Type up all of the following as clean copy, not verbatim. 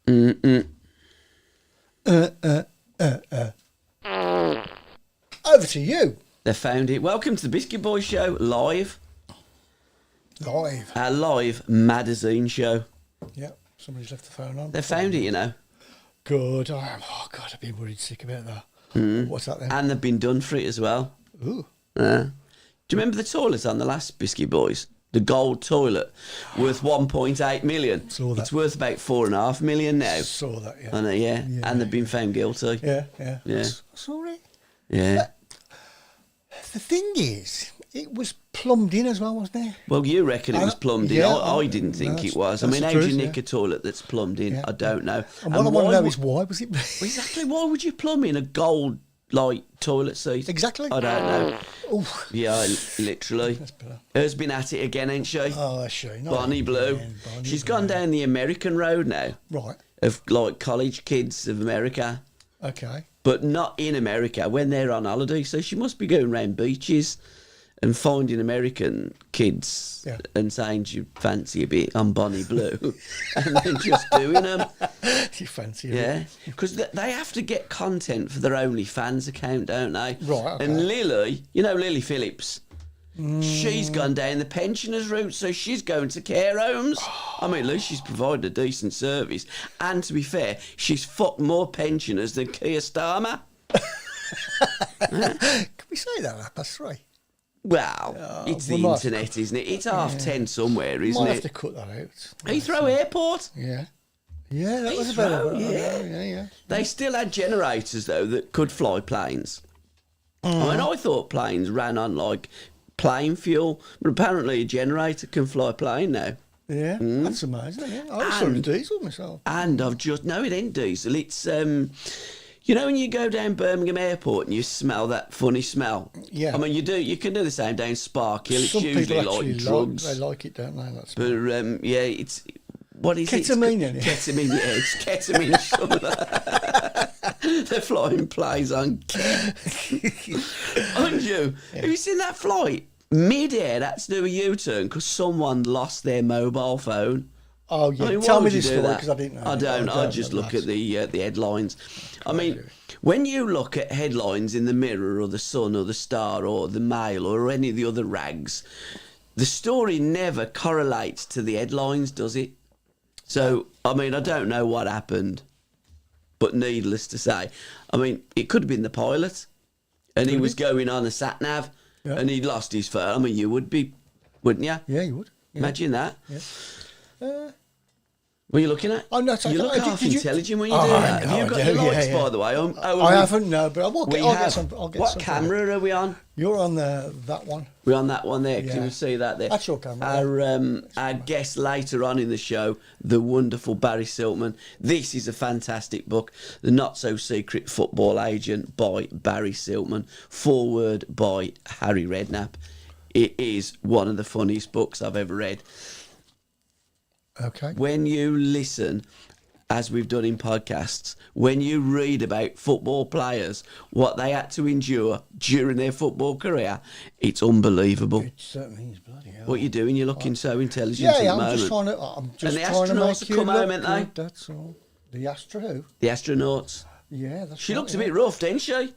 Mm-mm. Over to you. They found it. Welcome to the Biscuit Boys show, live. Live. Our live magazine show. Yeah, somebody's left the phone on. They found it, you know. Good. Oh, God, I've been worried sick about that. What's that then? And they've been done for it as well. Ooh. Do you remember the toilet on the last Biscuit Boys? The gold toilet worth 1.8 million. Saw that. It's worth about 4.5 million now. Saw that, yeah. I know, yeah. And they've been found guilty. Yeah. Sorry. Yeah. The thing is, it was plumbed in as well, wasn't it? Well, you reckon it was plumbed in. Yeah, I didn't think it was. I mean, how do you nick a toilet that's plumbed in? Yeah. I don't know. And what I want to know is why was it... Exactly, why would you plumb in a gold, toilet seat? Exactly. I don't know. Oof. Yeah, literally. That's better. Her's been at it again, ain't she? Oh, has she? Not Bonnie Blue. again, Bonnie She's Blue. gone down the American road now. Right. Of, college kids of America. Okay. But not in America, when they're on holiday. So she must be going round beaches and finding American kids and saying, do you fancy a bit on Bonnie Blue? And then just doing them. You fancy it? Yeah, because they have to get content for their OnlyFans account, don't they? Right, okay. And Lily, you know Lily Phillips, she's gone down the pensioners route, so she's going to care homes. I mean, at least she's provided a decent service. And to be fair, she's fucked more pensioners than Keir Starmer. Can we say that? That's right. Well, it's the internet, isn't it? It's 10:30 somewhere, isn't Might it? have to cut that out. Heathrow Airport. Yeah. Yeah, that was about it. Yeah. They still had generators, though, that could fly planes. I mean, I thought planes ran on, plane fuel, but apparently a generator can fly a plane now. Yeah, that's amazing. Yeah. I saw a diesel myself. And no, it ain't diesel. It's, you know when you go down Birmingham Airport and you smell that funny smell? Yeah. I mean, you can do the same down Spark Hill. It's Some usually people like actually drugs. they like it, don't they? That's But, it's... What is ketamine, it? Ketamine, yeah. It's ketamine They're flying planes on. Aren't you? Have you seen that flight? Mid-air, that's do a U-turn because someone lost their mobile phone. Oh, yeah. I mean, Tell why me would you this do story that? because I didn't know. I don't. I just look at the headlines. I mean, when you look at headlines in the Mirror or the Sun or the Star or the Mail or any of the other rags, the story never correlates to the headlines, does it? So, I mean, I don't know what happened, but needless to say, I mean, it could have been the pilot, and he was going on a sat-nav, and he'd lost his phone. I mean, you would be, wouldn't you? Yeah, you would. Yeah. Imagine that. Yeah. What are you looking at? Oh, no, you look half intelligent when you Oh, do that. no, Have you got I your do, lights, yeah. by the way? I haven't, no, but I'll get some. What camera are we on? You're on that one. We're on that one there. Can Yeah. you see that there? That's your camera. Our guest later on in the show, the wonderful Barry Silkman. This is a fantastic book, The Not So Secret Football Agent by Barry Silkman, foreword by Harry Redknapp. It is one of the funniest books I've ever read. Okay. When you listen, as we've done in podcasts, when you read about football players, what they had to endure during their football career, it's unbelievable. It certainly is, bloody hell. What are you doing? You're looking so intelligent at the I'm moment. just trying to. And the astronauts have come home, haven't they? That's all. The Astro who? The astronauts. Yeah, that's. She right, looks a bit rough, doesn't she?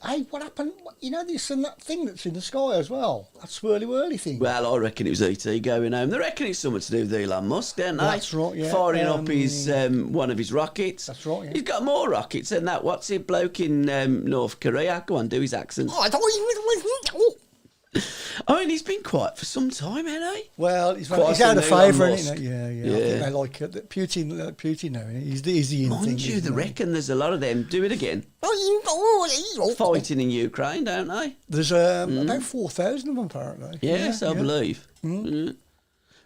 Hey, what happened? You know this and that thing that's in the sky as well. That swirly whirly thing. Well, I reckon it was ET going home. They reckon it's something to do with Elon Musk, don't they? That's right, yeah. Firing up his one of his rockets. That's right, yeah. He's got more rockets than that. What's it, bloke in North Korea? Go on, do his accent. I mean, he's been quiet for some time, hasn't he? Well, he's Quieter out of than Elon favour, Musk. isn't it? Yeah. I think they like Putin now. He's the in thing. Mind you, they reckon there's a lot of them. Do it again. Fighting in Ukraine, don't they? There's about 4,000 of them, apparently. Yes, I believe.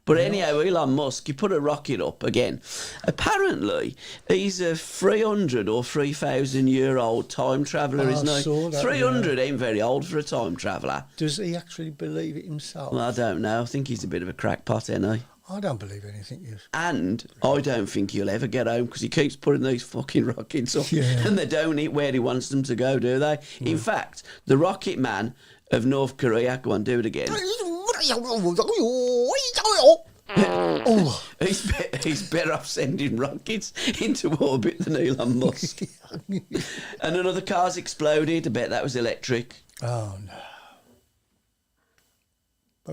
But anyhow, Elon Musk, he put a rocket up again. Apparently, he's a 300 or 3,000-year-old time traveller, isn't he? Saw that, 300 ain't very old for a time traveller. Does he actually believe it himself? Well, I don't know. I think he's a bit of a crackpot, ain't he? I don't believe anything. Yes. And I don't think he'll ever get home because he keeps putting these fucking rockets up and they don't hit where he wants them to go, do they? In fact, the rocket man of North Korea, go on, do it again. Oh, He's better off sending rockets into orbit than Elon Musk. And another car's exploded. I bet that was electric. oh no.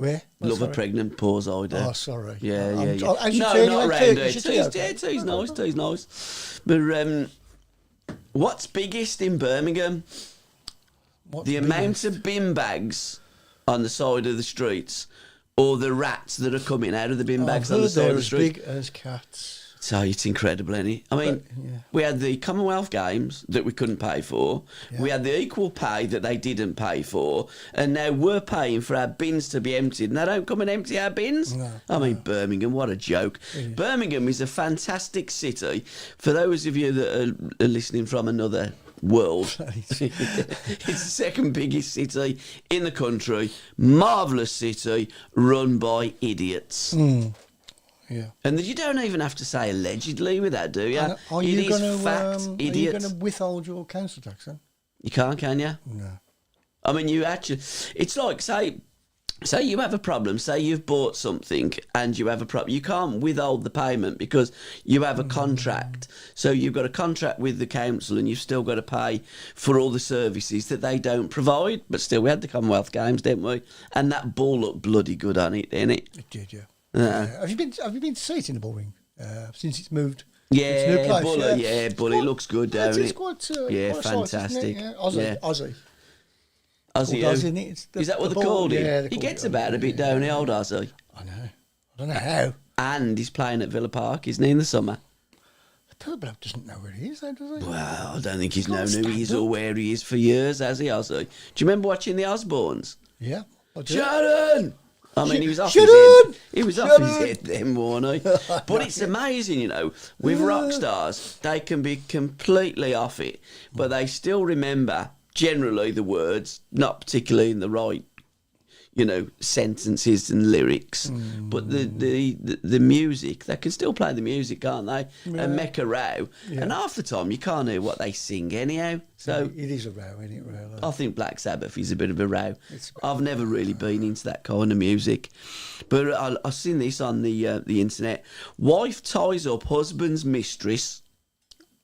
Where? Oh, Love a sorry. pregnant, pause idea. Oh, sorry. Yeah, I'm- yeah, yeah. as you No, turn, you not went around to- there. is your tea okay? Tea's nice, tea's nice. But what's biggest in Birmingham? What's The amount biggest? of bin bags on the side of the streets, or the rats that are coming out of the bin bags I've on the heard side they're of the as street. big as cats. So it's incredible, isn't it? I mean, But, yeah. we had the Commonwealth Games that we couldn't pay for. Yeah. We had the equal pay that they didn't pay for. And now we're paying for our bins to be emptied. And they don't come and empty our bins. No, I mean, Birmingham, what a joke. Birmingham is a fantastic city. For those of you that are listening from another world, it's the second biggest city in the country. Marvellous city run by idiots. Yeah. And you don't even have to say allegedly with that, do you? And Are It you is going to fact, Are you idiots. going to withhold your council tax then? You can't, can you? No. I mean, you actually... It's like, say you have a problem, say you've bought something and you have a problem. You can't withhold the payment because you have a contract. So you've got a contract with the council and you've still got to pay for all the services that they don't provide. But still, we had the Commonwealth Games, didn't we? And that ball looked bloody good on it, didn't it? It did, yeah. Yeah. Have you been to see it in the bullring since it's moved? Yeah, It's a new place, Bullet, yeah, Bullet looks good, Yeah, don't it's it? quite, Yeah, quite a sight, isn't it? fantastic. Yeah. Aussie. Yeah. Aussie. Aussie, Called who? Aussie, isn't it? It's the- Is that what the they ball- called him? yeah, they He called gets it about a bit, don't he, old Aussie? I know. I don't know how. And he's playing at Villa Park, isn't he, in the summer? The poor bloke doesn't know where he is, though, does he? Well, I don't think he's Can't known who he is stand or up. where he is for years, has he, Aussie? Do you remember watching the Osbournes? Yeah. I do. Sharon! I mean, he was off Sharon! his head. He was off his Sharon! head then, wasn't he? But it's amazing, you know, with rock stars, they can be completely off it, but they still remember, generally, the words, not particularly in the right, you know, sentences and lyrics, but the music, they can still play the music, can't they? And make a row. Yeah. And half the time, you can't hear what they sing anyhow. So It is a row, isn't it, really? I think Black Sabbath is a bit of a row. It's a bit I've never really been into that kind of music, but I've seen this on the internet. Wife ties up husband's mistress.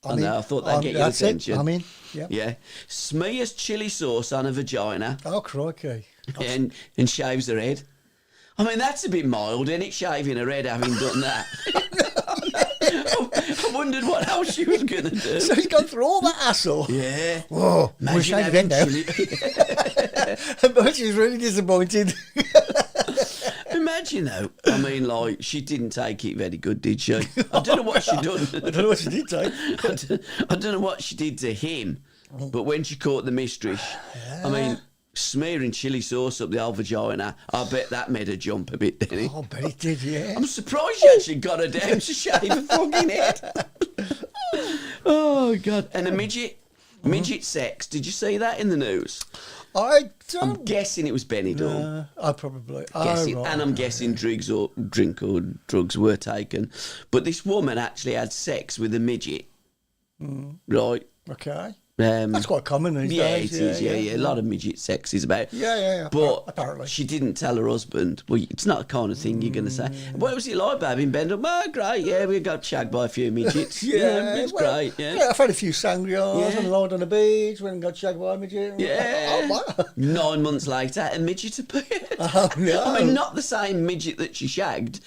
I know, I thought that'd get your that's attention. It. I'm in. Yeah. Yeah, smears chili sauce on a vagina Oh, crikey. and shaves her head. I mean, that's a bit mild, isn't it? Shaving her head, having done that. I wondered what else she was going to do. So he's gone through all that hassle. Yeah. Whoa, we'll Imagine shave it having now. chili- But she's really disappointed. Imagine though. I mean, like, she didn't take it very good, did she? I don't know what she done. I don't know what she did say. I don't know what she did to him, but when she caught the mistress, I mean, smearing chili sauce up the old vagina, I bet that made her jump a bit, didn't it? Oh, I bet it did, yeah. I'm surprised she actually got her down to shave her fucking head. Oh, God. And a midget. Midget sex. Did you see that in the news? I I'm don't. guessing it was Benidorm. I probably. Guessing, right, and I'm okay. guessing drugs or drugs were taken. But this woman actually had sex with a midget. Right. Okay. Um, That's quite common these yeah, days. it is. Yeah. A lot of midget sex is about. Yeah. But apparently. she didn't tell her husband. Well, it's not the kind of thing you're going to say. What was it like, babe, in Bendham? Oh, great. Yeah, we got shagged by a few midgets. It's great. Yeah. I've had a few sangrias Yeah. and lied on the beach when I got shagged by a midget. Yeah. Oh, wow. 9 months later, a midget appeared. Oh, no. I mean, not the same midget that she shagged.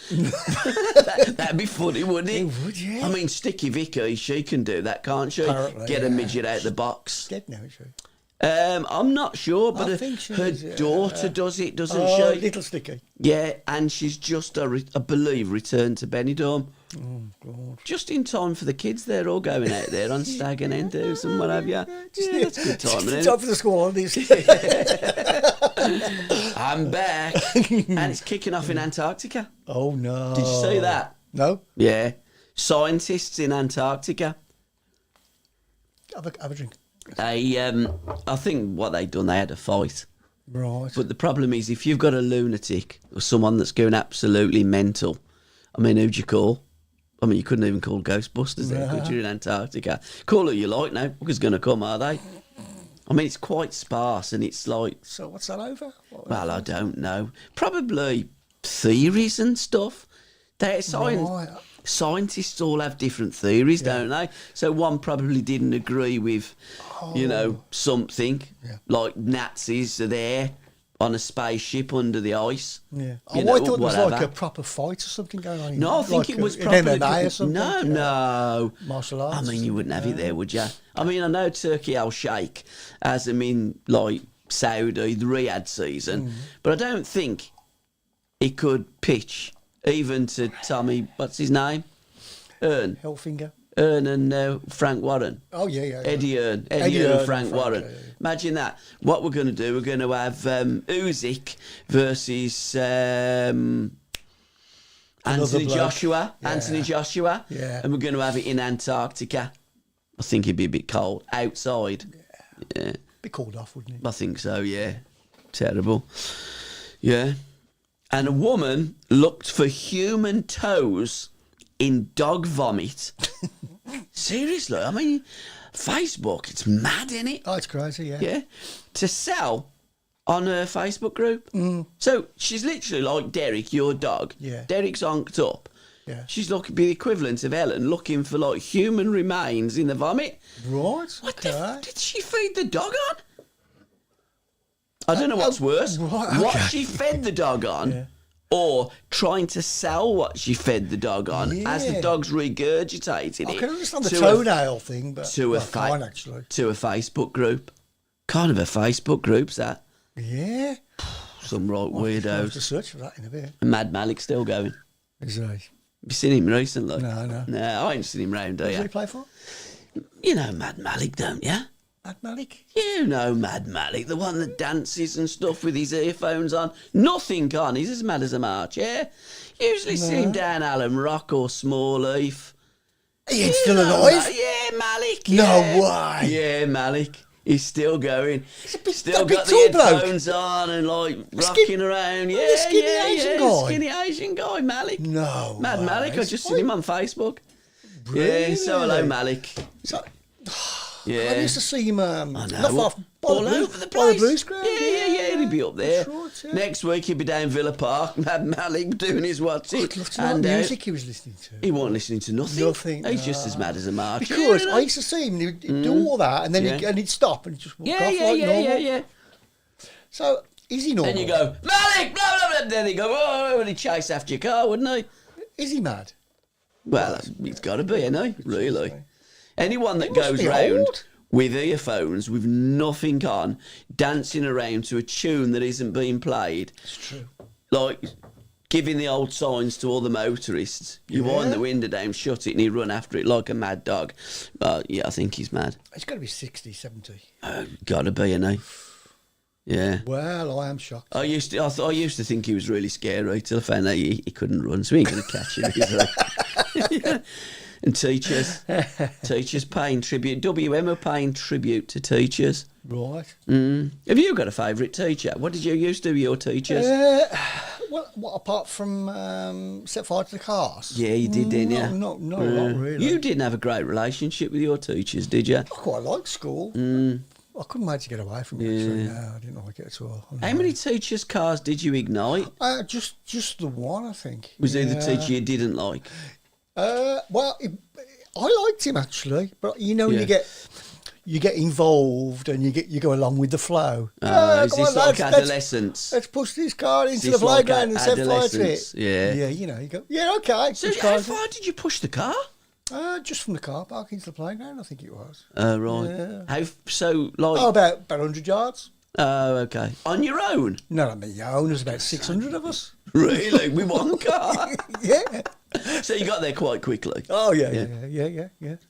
That'd be funny, wouldn't it? It would, yeah. I mean, Sticky Vicky, she can do that, can't she? Apparently, Get a yeah. midget out the box. Dead now, is she? I'm not sure, but I think she her is, yeah. daughter does it, doesn't Oh, she? little sticky. Yeah, and she's just, I believe, returned to Benidorm. Oh, God. Just in time for the kids. They're all going out there on stag and endos and what have you. Yeah, that's a good time, Just in isn't time it? for the school holidays. I'm back. And it's kicking off in Antarctica. Oh, no. Did you see that? No? Yeah. Scientists in Antarctica. Have a drink. I think what they done, they had a fight. Right. But the problem is, if you've got a lunatic or someone that's going absolutely mental, I mean, who'd you call? I mean, you couldn't even call Ghostbusters there, could you, in Antarctica? Call who you like now. Who's going to come, are they? I mean, it's quite sparse, and it's like, So what's that over? well, I don't know. Probably theories and stuff. Scientists all have different theories, don't they? So one probably didn't agree with, something like Nazis are there on a spaceship under the ice. Yeah. You I know, thought it was whatever. like a proper fight or something going on. No, I think it was an probably MMA or something. No. Martial arts. I mean, you wouldn't have it there, would you? I mean, I know Turkey Al Sheikh has them in like Saudi, the Riyadh season, but I don't think he could pitch even to Tommy. What's his name? Earn Hellfinger. and Frank Warren. Oh yeah. Eddie Earn and Frank Warren. Yeah. Imagine that. What we're going to do, we're going to have Usyk versus Anthony Joshua. Yeah. And we're going to have it in Antarctica. I think it'd be a bit cold outside. Yeah. Be cooled off, wouldn't it? I think so. Yeah. Terrible. Yeah. And a woman looked for human toes in dog vomit. Seriously, I mean, Facebook, it's mad, isn't it? Oh, it's crazy, yeah. Yeah. To sell on her Facebook group. So she's literally like Derek, your dog. Yeah. Derek's honked up. Yeah. She's looking be the equivalent of Ellen looking for like human remains in the vomit. Right. What okay. did she feed the dog on? I don't know what's worse. Right, okay. What she fed the dog on, or trying to sell what she fed the dog on as the dog's regurgitating it. I can understand the toenail thing, but I can't actually. To a Facebook group. Kind of a Facebook group's that. Yeah. Some right I'll have weirdos. to search for that in a bit. And Mad Malik's still going. Is he? You seen him recently? No. No, I ain't seen him round, do Who you? does he play for? You know Mad Malik, don't you? Mad Malik? You know Mad Malik, the one that dances and stuff with his earphones on. Nothing on. He's as mad as a march, yeah? Usually see him down Allen Rock or Smallleaf. He ain't still alive? Yeah, Malik. No yeah. way. Yeah, Malik. He's still going. Still a big got the tall bloke. headphones on and like rocking around. Yeah, the skinny Asian guy. Skinny Asian guy, Malik. No Mad way. Malik. I just seen him on Facebook. Really? Yeah, so hello, Malik. So, Yeah. I used to see him I know. not far from All over the by place. the Blues ground. Yeah, he'd be up there. That's right, yeah. Next week he'd be down Villa Park, Mad Malik doing his what's it. I'd love to know what music he was listening to. He wasn't listening to nothing. Nothing, He's just as mad as a march. Because Yeah, I used to see him, he'd do all that, and then he'd stop and he'd just walk off like normal. yeah. So, is he normal? Then you go, Malik, blah, blah, blah. Then he'd go, oh, and he'd chase after your car, wouldn't he? Is he mad? Well, he's got to be, isn't he? Really. Anyone that He must goes be round old. with earphones, with nothing on, dancing around to a tune that isn't being played, It's true. like giving the old signs to all the motorists. You wind the window down, shut it, and he run after it like a mad dog. Yeah, I think he's mad. He's got to be 60, 70. Got to be, isn't he? Yeah. Well, I am shocked. I used to think he was really scary till I found out he couldn't run, so he ain't going to catch him. Is he? Yeah. And teachers paying tribute. WM are paying tribute to teachers. Right. Have you got a favourite teacher? What did you used to be your teachers? Well, what, apart from set fire to the cars? Yeah, you did, didn't you? No, not really. You didn't have a great relationship with your teachers, did you? I quite liked school. I couldn't wait to get away from it. Actually. No, I didn't like it at all. How many teachers' cars did you ignite? Just the one, I think. Was there the teacher you didn't like? Well, I liked him actually, but you know when you get involved and you go along with the flow. Is come this on, like lads, adolescence? Let's push this car into the this like playground and set fire to it. adolescence? Yeah. Yeah, you know, you go, yeah, okay. So push how cars far did you push the car? in. Just from the car park into the playground, I think it was. Right. Yeah. Like? About 100 yards. Oh, okay. On your own? No, I mean, your own, there's about 600 of us. Really? With one car? Yeah. So you got there quite quickly. Oh, yeah.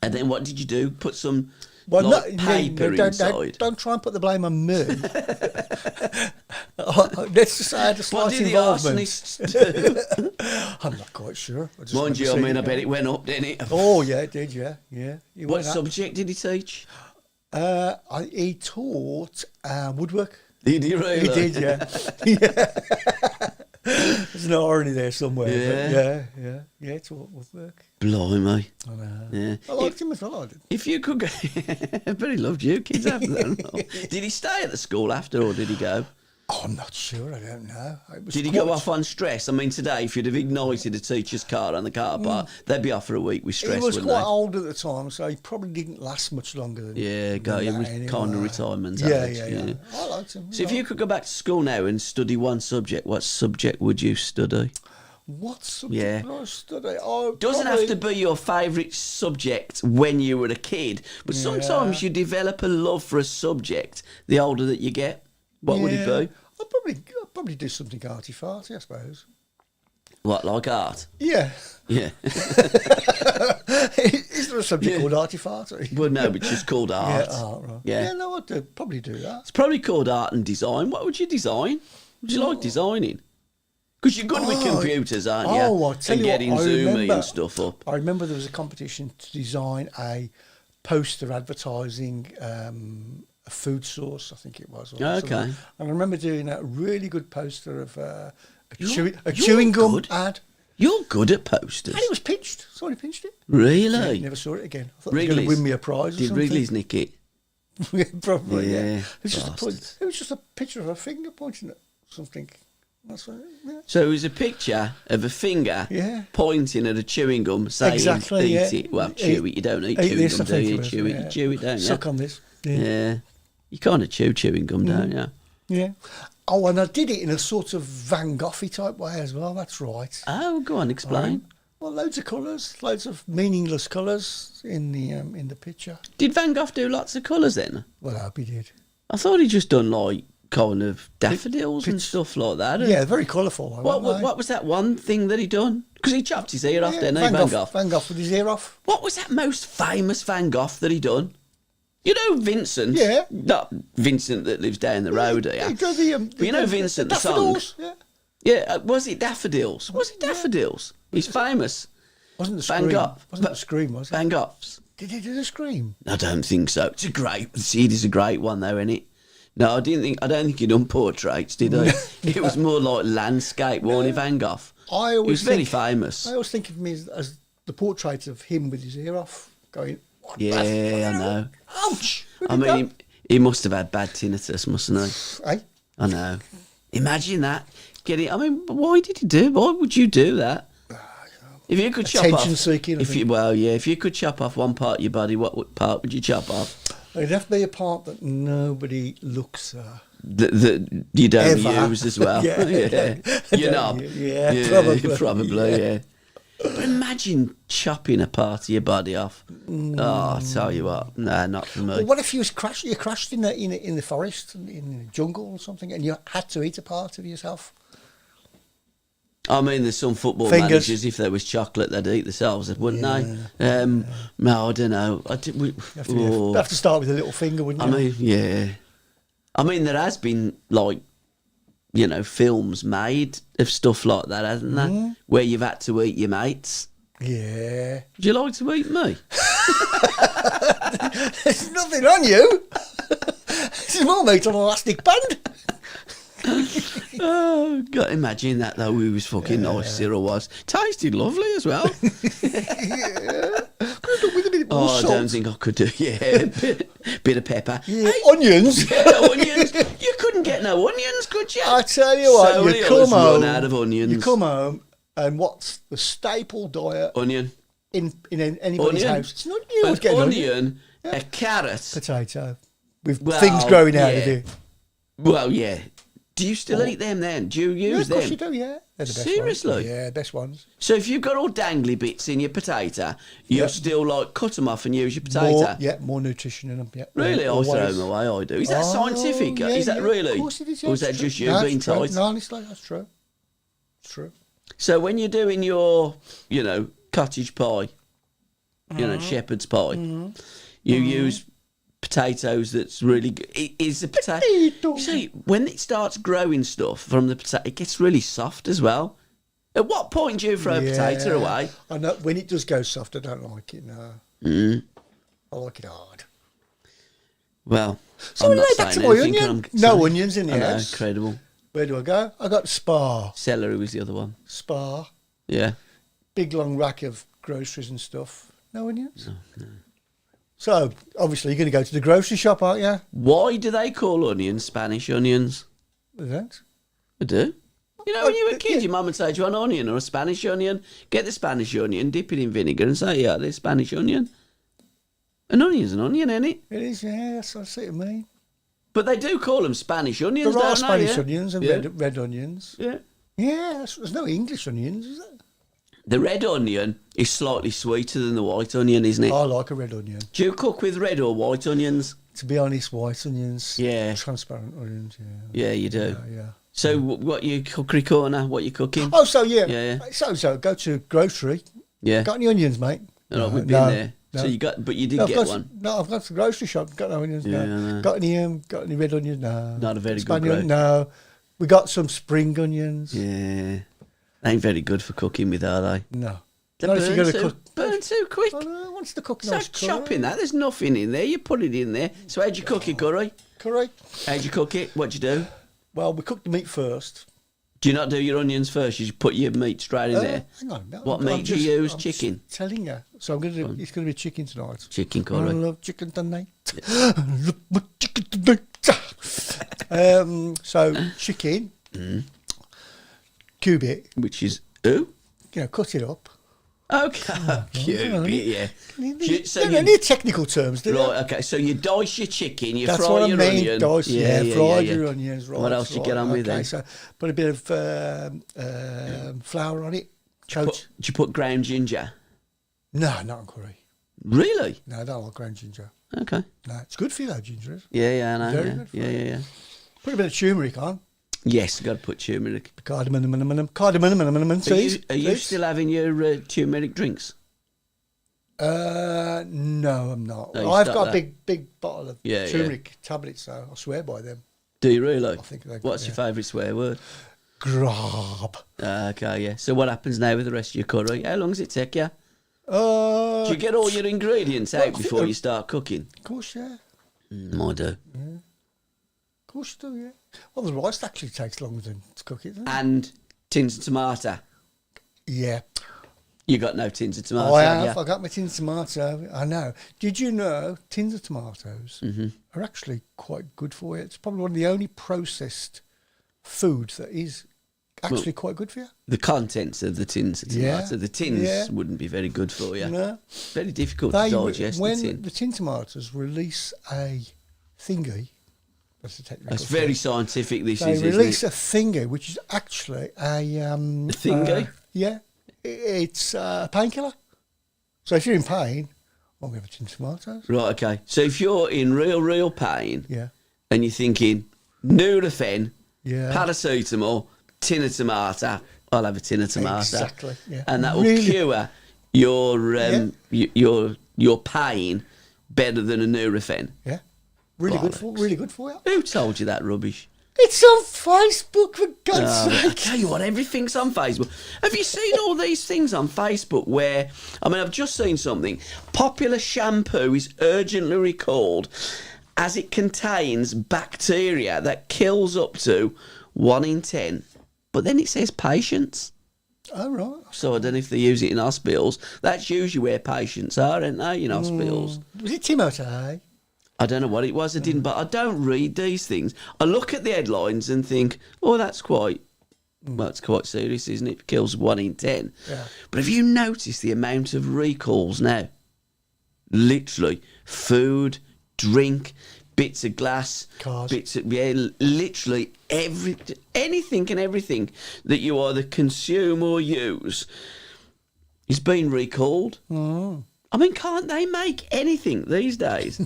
And then what did you do? Put some Well, paper inside? Don't try and put the blame on me. Let's just say I had a What slight did the involvement. arsonists do? I'm not quite sure. Mind you, I bet it went up, didn't it? Oh, yeah, it did, yeah. He What went up. subject did he teach? He taught woodwork. Did he really? He did, yeah. There's an irony there somewhere. Yeah. Yeah, he taught woodwork. Blimey. I know. Yeah. I liked him as well, I did. If you could go... I bet he loved you. Kids have that. Did he stay at the school after or did he go? Oh, I'm not sure. I don't know. Did he go off on stress? I mean, today, if you'd have ignited a teacher's car on the car park, they'd be off for a week with stress, He was wouldn't quite they? old at the time, so he probably didn't last much longer than Yeah, than he that was anyway. kind of retirement Yeah, age. yeah. I liked him. So if you could go back to school now and study one subject, what subject would you study? What subject would I study? Oh, Doesn't have to be your favourite subject when you were a kid, but sometimes you develop a love for a subject the older that you get. What would it be? I'd probably do something arty-farty, I suppose. What, like art? Yeah. Yeah. Is there a subject called arty-farty? Well, no, but it's just called art. Yeah, art, right. Yeah. Yeah, no, I'd probably do that. It's probably called art and design. What would you design? Would you like designing? Because you're good with computers, aren't you? Oh, I tell and you what, getting I Zoomy remember- and stuff up. I remember there was a competition to design a poster advertising a food source, I think it was. Or Okay. something. And I remember doing a really good poster of a You're chewing gum good. ad. You're good at posters. And it was pinched. Somebody pinched it. Really? Never saw it again. I thought it was going to Wrigley's? win me a prize or Did something. Wrigley's nick it? Yeah, probably, yeah. Yeah, It was, just bastards. it was just a picture of a finger pointing at something. That's right. Yeah. So it was a picture of a finger Yeah. pointing at a chewing gum saying, Exactly, eat yeah. it. Well, chew it. You don't eat chewing this, gum, I do think you? it was, Chew it. yeah. You chew it, don't you? Suck on this. Yeah. Yeah. You kind of chew chewing gum, don't you? Yeah. Oh, and I did it in a sort of Van Gogh-y type way as well. That's right. Oh, go on, explain. Well, loads of colours, loads of meaningless colours in the picture. Did Van Gogh do lots of colours then? Well, I hope he did. I thought he just done like kind of daffodils and stuff like that. Yeah, very colourful. What was that one thing that he done? Because he chopped his ear off, didn't he, Van Gogh? Van Gogh with his ear off. What was that most famous Van Gogh that he done? You know Vincent? Yeah. Not Vincent that lives down the road here. He does the, But you know Vincent, the song? daffodils, yeah. Yeah, was it Daffodils? Was it Daffodils? He's famous. Wasn't the Van scream? Gogh. Wasn't the scream? Was it? Van Goghs. Did he do the scream? I don't think so. It's a great. It is a great one though, isn't it? No, I don't think he done portraits, did he? It was more like landscape, wasn't it, Van Gogh? I always He was very think- famous. I always think of him as the portrait of him with his ear off, going, what Yeah, the I know. Ouch! Who I did mean, he must have had bad tinnitus, mustn't he? that? Eh? I know. Imagine that. I mean, why did he do? Why would you do that? If you could chop off, Attention seeking, I think. if you could chop off one part of your body, part would you chop off? It'd have to be a part that nobody looks at. That you don't Ever. use as well. Yeah. You're not. Yeah, Probably, yeah. But imagine chopping a part of your body off. Oh, I'll tell you what. Nah, not for me. Well, what if you crashed in the forest, in the jungle or something, and you had to eat a part of yourself? I mean, there's some football Fingers. managers, if there was chocolate, they'd eat themselves, wouldn't they? No, I don't know. You'd have to start with a little finger, wouldn't I you? mean, yeah. I mean, there has been, like, you know, films made of stuff like that, hasn't there? Where you've had to eat your mates. Yeah. Would you like to eat me? There's nothing on you. This is more meat on an elastic band. Oh, God, imagine that, though. He was fucking nice, Cyril was. Tasted lovely as well. Yeah. Could have done with a bit more I salt. don't think I could do, bit of pepper. Yeah, onions. Yeah, onions. You couldn't get no onions, could you? I tell you what, Sorry, you I come was home. run out of onions. You come home, and what's the staple diet Onion. in anybody's Onion. house? It's not you. An Get onion, a carrot. potato with Well, things growing out of yeah. it. Well, yeah. Do you still eat them then? Do you Yeah, use of course them? you do. Yeah, they're the best Seriously? ones. Yeah, best ones. So if you've got all dangly bits in your potato, you Yeah. still like cut them off and use your potato? More nutrition in them. Yeah, Really? yeah, I throw always. them away, I do. Is that scientific? Yeah, Is that yeah, really? Of course it is. Yeah, or is that it's just true. you No, being it's true. tight? No, honestly, that's true. It's true. So when you're doing your, you know, cottage pie, you know, shepherd's pie, you use potatoes that's really good. Is the potato... You see, when it starts growing stuff from the potato, it gets really soft as well. At what point do you throw a potato away? I know when it does go soft, I don't like it. No, I like it hard. Well, So I'm not back to saying my anything, onion. I'm No saying- onions in the I know, house. incredible. Where do I go? I got Spar. Celery was the other one. Spar. Yeah. Big long rack of groceries and stuff. No onions. No. So obviously you're going to go to the grocery shop, aren't you? Why do they call onions Spanish onions? They don't. I do. You know, when you were a kid, your mum would say, do you want an onion or a Spanish onion? Get the Spanish onion, dip it in vinegar and say, yeah, there's Spanish onion. An onion's an onion, ain't it? It is, yeah, that's what I mean. But they do call them Spanish onions, There are don't Spanish they? Yeah? onions and Yeah. red onions. Yeah. Yeah, there's no English onions, is there? The red onion is slightly sweeter than the white onion, isn't it? I like a red onion. Do you cook with red or white onions? To be honest, white onions. Yeah. Transparent onions, yeah. Yeah, you do. Yeah. So what you cookery corner? What you cooking? Oh, so yeah. Yeah. So go to grocery. Yeah. Got any onions, mate? No, we've been there. No. So you got, but you did No, get one. No, I've got to the grocery shop. Got no onions. Yeah, no. no. Got any red onions? No. Not a very good Spanish grade. No. We got some spring onions. Yeah. They ain't very good for cooking with, are they? No. They Not if you're burn, going to cook. burn too quick. Oh, no, once the cooking So nice chopping that, there's nothing in there. You put it in there. So how'd you cook your curry? Curry. How'd you cook it? What'd you do? Well, we cooked the meat first. Do you not do your onions first? You just put your meat straight in there. Hang on. No, What meat do you use? I'm Chicken? just telling you. So I'm going to. It's going to be chicken tonight. Chicken I curry. love chicken tonight. I love my chicken tonight. So chicken, cube it. Which is who? Cut it up. Okay, cube, yeah. So No, need technical terms, do you? right, okay. So you dice your chicken, you That's fry what I your mean. onion. Dice, fry your yeah. onions. Right, What else do you get on with then? So put a bit of flour on it. Chote. Do you put ground ginger? No, not on curry. Really? No, I don't like ground ginger. Okay. No, it's good for you though, ginger is. Yeah, I know. Very yeah. good for Yeah. Put a bit of turmeric on. Yes, got to put turmeric. Cardamom. Are you still having your turmeric drinks? No, I'm not. No, you I've stopped got a that. big bottle of Yeah, turmeric tablets, so I swear by them. Do you really? I think they're good, What's your favourite swear word? Grab. Okay, yeah. So what happens now with the rest of your curry? How long does it take you? Do Do you get all your ingredients out before you start cooking? Of course, yeah. I do. Of course, you do, yeah. Well, the rice actually takes longer than to cook it, doesn't it? And tins of tomato. Yeah. You got no tins of tomato, I have have. you? I got my tins of tomato. I know. Did you know tins of tomatoes are actually quite good for you? It's probably one of the only processed foods that is actually quite good for you. The contents of the tins of tomato. Yeah. The tins Yeah. wouldn't be very good for you. No. Very difficult to digest when the tin. the tin tomatoes release a thingy, that's a technical That's very term. scientific, this They is, release isn't a thingy, which is actually a thingy? yeah, it's a painkiller. So if you're in pain, I'll give a tin of tomatoes. it? Right, okay. So if you're in real pain Yeah, and you're thinking, Nurofen, yeah. paracetamol, tin of tomato, I'll have a tin of tomato. Exactly, yeah. And that will Really- cure your pain better than a Nurofen. Yeah, really good Bollocks. for you. Who told you that rubbish? It's on Facebook, for God's I sake. tell you what, everything's on Facebook. Have you seen all these things on Facebook where, I mean, I've just seen something. Popular shampoo is urgently recalled as it contains bacteria that kills up to 1 in 10. But then it says patients. Oh, right. So I don't know if they use it in hospitals. That's usually where patients are, aren't they, in hospitals? Was it Timothy? I don't know what it was. I didn't, but I don't read these things. I look at the headlines and think, oh, that's quite, well, it's quite serious, isn't it? It kills 1 in 10. Yeah. But have you noticed the amount of recalls now? Literally, food, drink, bits of glass, Cars. literally anything and everything that you either consume or use is being recalled. Oh. I mean, can't they make anything these days?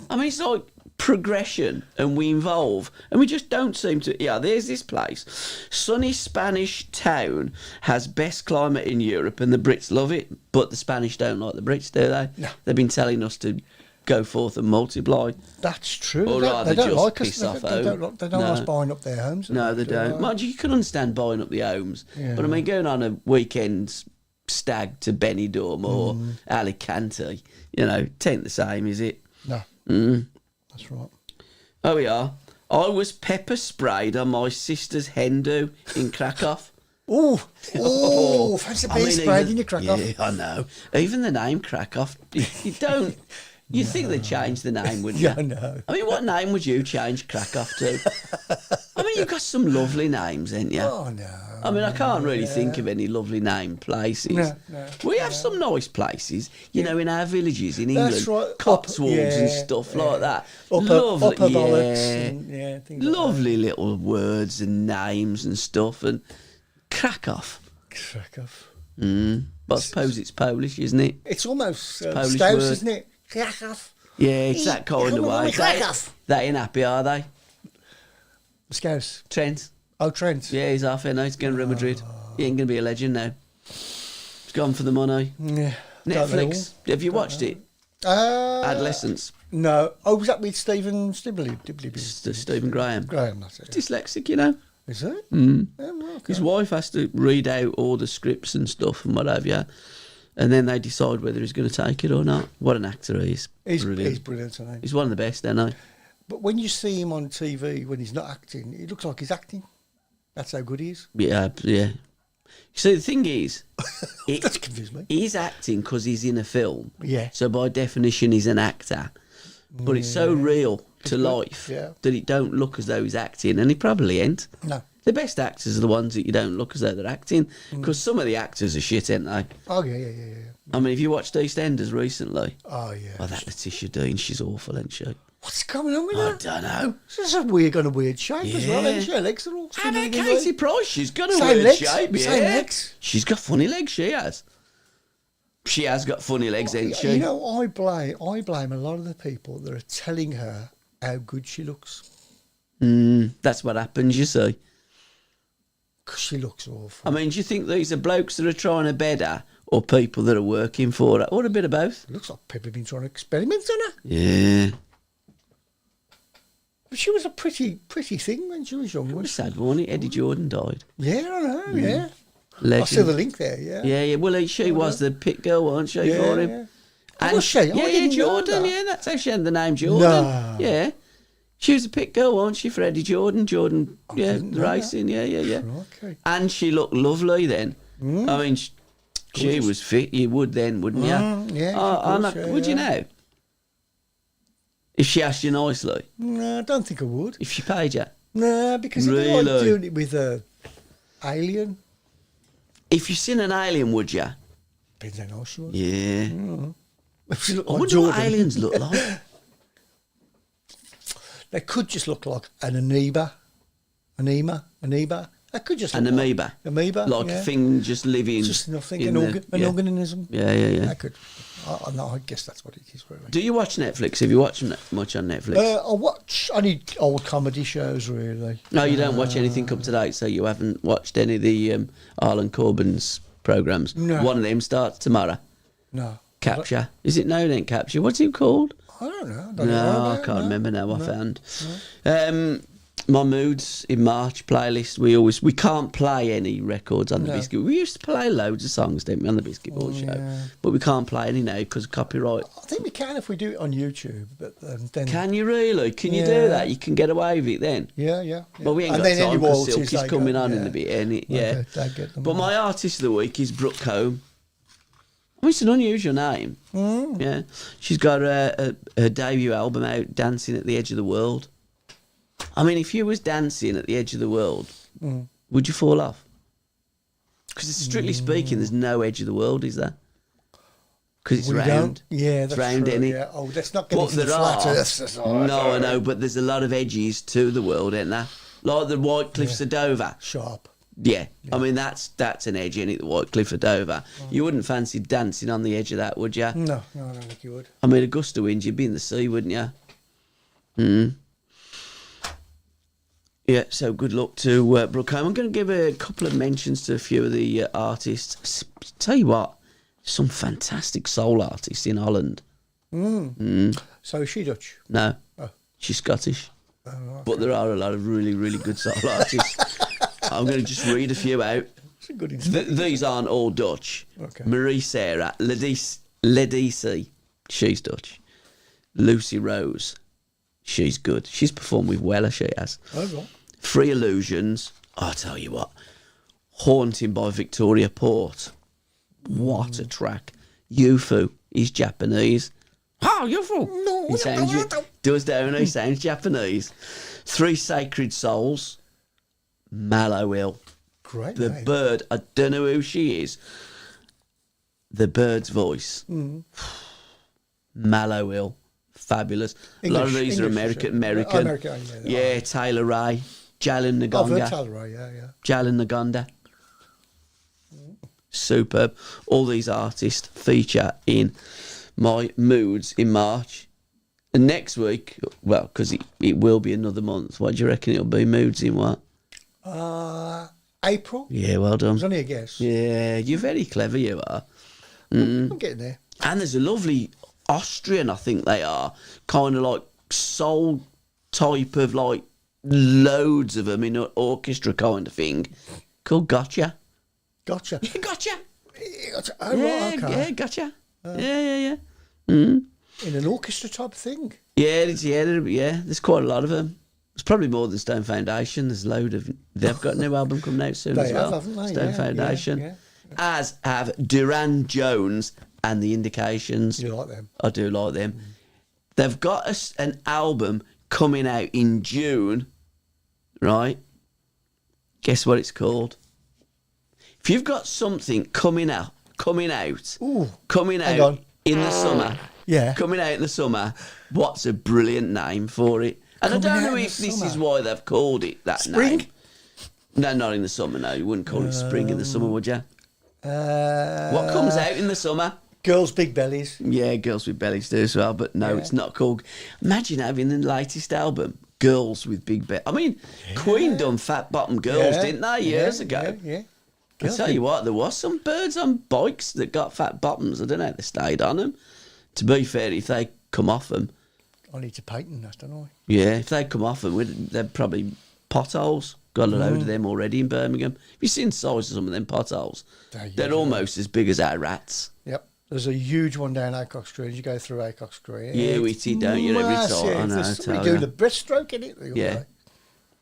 I mean, it's like progression and we evolve and we just don't seem to. Yeah, there's this place. Sunny Spanish town has best climate in Europe and the Brits love it, but the Spanish don't like the Brits, do they? No. They've been telling us to go forth and multiply. That's true. Or rather they don't just like us. piss They off don't, home. they don't No. like us buying up their homes. No, they don't. Mind you, you can understand buying up the homes, Yeah. but I mean, going on a weekend stag to Benidorm or Alicante, you know, tain't the same, is it? No, Mm. that's right. Oh, we are. I was pepper sprayed on my sister's hen do in Krakow. Fancy being sprayed in your crack off. Yeah, I know. Even the name Krakow, you don't. You think they'd change the name, wouldn't you? Yeah, I know. I mean, what name would you change Krakow to? I mean, you've got some lovely names, ain't you? Oh, no. I mean, I can't really think of any lovely named places. No, We have some nice places, you know, in our villages in England. That's right. Cotswolds and stuff like that. Upper Lovely, bollocks and, things like lovely little words and names and stuff, and crack off. that. Crack off. But I suppose it's Polish, isn't it? It's almost Polish Scouse, word. isn't it? Crack off. Yeah, it's that kind of Come on, way. crack off. They ain't happy, are they? Scouse. Trent. Oh, Trent. Yeah, he's half now. He's going to Real Madrid. He ain't going to be a legend now. He's gone for the money. Yeah. Netflix. Have you watched it? Adolescence. No. Oh, was that with Stephen Stibbley? Stephen Graham. Graham, that's it. Dyslexic, you know. Is it? Mm. Okay. His wife has to read out all the scripts and stuff and what have you, and then they decide whether he's going to take it or not. What an actor he is. He's Brilliant. brilliant, isn't he? He's one of the best, isn't he? But when you see him on TV, when he's not acting, it looks like he's acting. That's how good he is. Yeah, yeah. So the thing is, That's confused me. he's acting because he's in a film. Yeah. So by definition, he's an actor. But it's so real to life Yeah. that it don't look as though he's acting, and he probably ain't. No. The best actors are the ones that you don't look as though they're acting, because some of the actors are shit, ain't they? Oh, yeah. I mean, have you watched EastEnders recently? Oh, yeah. Oh, that Letitia Dean, she's awful, ain't she? What's going on with I her? don't know. She's a weird shape as well, Yeah. isn't she? Her legs are all And swimming Katie Price, she's got a Same weird legs, shape. Yeah. same legs. She's got funny legs, she has. She has got funny legs, ain't she? You know, I blame a lot of the people that are telling her how good she looks. That's what happens, you see. Because she looks awful. I mean, do you think these are blokes that are trying to bed her, or people that are working for her, or a bit of both? It looks like people have been trying to experiment on her. Yeah. But she was a pretty thing when she was young, It was wasn't sad, wasn't it? Eddie Jordan died. she? Yeah, I know, yeah. Legend. I see the link there, yeah. Yeah. Well, she was the pit girl, wasn't she, Yeah, for him? yeah. Oh, was she? Oh, I Yeah, didn't know Jordan. that. Yeah, that's how she had the name Jordan. No. Yeah. She was a pit girl, wasn't she, for Eddie Jordan? Jordan, yeah, didn't know racing, yeah. Okay. And she looked lovely then. I mean, she was fit. You would then, wouldn't you? Yeah, Oh, of course, would you yeah. know? If she asked you nicely, No, I don't think I would. if she paid you, No, because you'd be like Really? doing it with a alien. if you seen an alien, would you? Depends how nice she was. Yeah. If she looked I like wonder what Jordan. aliens look like. They could just look like an amoeba. They could just An look amoeba. Amoeba, Like yeah. a thing just living. Just nothing, in an the- yeah. organism. Yeah. They could. No, I guess that's what it is, really. Do you watch Netflix? Have you watched much on Netflix? I watch only old comedy shows, really. No, you don't watch anything up to date, so you haven't watched any of the Arlen Corbin's programmes. No. One of them starts tomorrow. No. Capture. Is it no? It ain't Capture. What's it called? I don't know. No, I can't remember now. I found. My moods in March playlist. We can't play any records on the No. Biscuit. We used to play loads of songs, didn't we, on the Biscuit Ball show? yeah. But we can't play any now because of copyright. I think we can if we do it on YouTube, but then. Can you really? Can you do Yeah. that? You can get away with it then. Yeah. Well, we ain't And got then any time because royalties Silky's they coming go, on in yeah. a bit, ain't it? Yeah. They get them But on. my artist of the week is Brooke Combe. I mean, it's an unusual name. Yeah. She's got her debut album out, Dancing at the Edge of the World. I mean, if you was dancing at the edge of the world, would you fall off? Because strictly speaking, there's no edge of the world, is there? Because it's We round. don't. Yeah, that's it's round, true. innit? Yeah. Oh, let's not get But into the there flat are. earth. No, I know, but there's a lot of edges to the world, ain't there? Like the White Cliffs of Dover. Sharp. Yeah. I mean, that's an edge, isn't it? The White Cliff of Dover. You wouldn't fancy dancing on the edge of that, would you? No, I don't think you would. I mean, a gust of wind, you'd be in the sea, wouldn't you? Yeah, so good luck to Brooke Combe. I'm going to give a couple of mentions to a few of the artists. Tell you what, some fantastic soul artists in Holland. So is she Dutch? No, Oh. she's Scottish. Oh, right. But there are a lot of really, really good soul artists. I'm going to just read a few out. It's a good insight. These aren't all Dutch. Okay. Marie Sarah, Ledisi, she's Dutch. Lucy Rose, she's good. She's performed with Weller, she has. Oh, right. Free Illusions, I'll tell you what. Haunting by Victoria Port. What a track. Yufu, he's Japanese. Oh, Yufu! No, He sounds, does, don't he? Sounds Japanese. Three Sacred Souls. Mallow Hill. Great The name. bird, I don't know who she is. The bird's voice. Mallow Hill. Fabulous. A lot of these are American. Yeah, Taylor Ray. Jalen I've heard Nagonda. Taylor Ray, yeah. Jalen Nagonda. Superb. All these artists feature in my moods in March. And next week, well, because it will be another month, what do you reckon it'll be? Moods in what? April? Yeah, well It done. was only a guess. Yeah, you're very clever, you are. I'm getting there. And there's a lovely Austrian, I think they are, kind of like soul type of like loads of them in an orchestra kind of thing, called Gotcha. Gotcha. Yeah, Gotcha. Oh, right, okay. Yeah, Gotcha. Yeah. Mm. In an orchestra type thing. Yeah, there's quite a lot of them. There's probably more than Stone Foundation. There's a load of... They've got a new album coming out soon as well. Haven't they? Stone Foundation. Yeah. As have Duran Jones and The Indications. You like them? I do like them. They've got an album coming out in June, right? Guess what it's called? If you've got something coming out Hang on. in the summer, Yeah. coming out in the summer, what's a brilliant name for it? And Coming I don't out know in the if this summer. is why they've called it that Spring? name. No, not in the summer, no. You wouldn't call it spring in the summer, would you? What comes out in the summer? Girls' big bellies. Yeah, Girls with Bellies do as well, but no, Yeah. it's not called. Imagine having the latest album, Girls with Big Bellies. I mean, Queen done Fat Bottom Girls, Yeah. didn't they, years ago? Yeah. I tell you what, there was some birds on bikes that got fat bottoms. I don't know how they stayed on them. To be fair, if they come off them, I need to patent that, don't I? yeah, if they come off them, they're probably potholes. Got a load of them already in Birmingham. Have you seen the size of some of them potholes? They're almost as big as our rats. Yep. There's a huge one down Acock Street. You go through Acock Street. Yeah, we see, don't you, every time? I know, I We tell do you. the breaststroke in it. the other Yeah. day.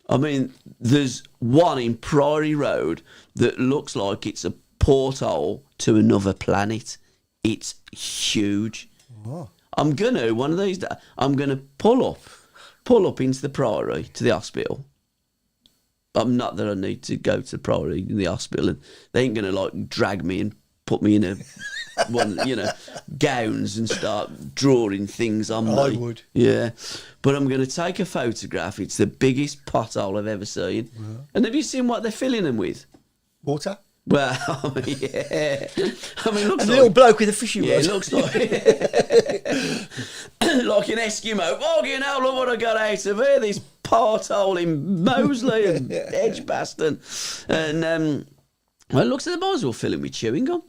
I mean, there's one in Priory Road that looks like it's a porthole to another planet. It's huge. Oh. I'm gonna one of these days. I'm gonna pull up into the Priory to the hospital. I'm not that I need to go to Priory in the hospital, and they ain't gonna like drag me and put me in a one, gowns and start drawing things on me. I would. Yeah, but I'm gonna take a photograph. It's the biggest pothole I've ever seen. And have you seen what they're filling them with? Water. Well, yeah. I mean, it looks And like the little bloke with the fishing yeah, rod. it looks like like an Eskimo. Fucking hell, look what I got out of here. This pothole in Moseley and Edgbaston. And well, it looks like they might as well fill it with chewing gum.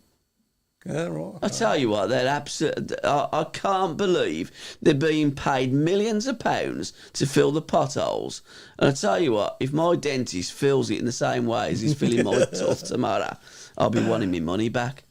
Yeah, right. I tell you what, they're absolute. I can't believe they're being paid millions of pounds to fill the potholes. And I tell you what, if my dentist fills it in the same way as he's filling my tooth tomorrow, I'll be wanting my money back.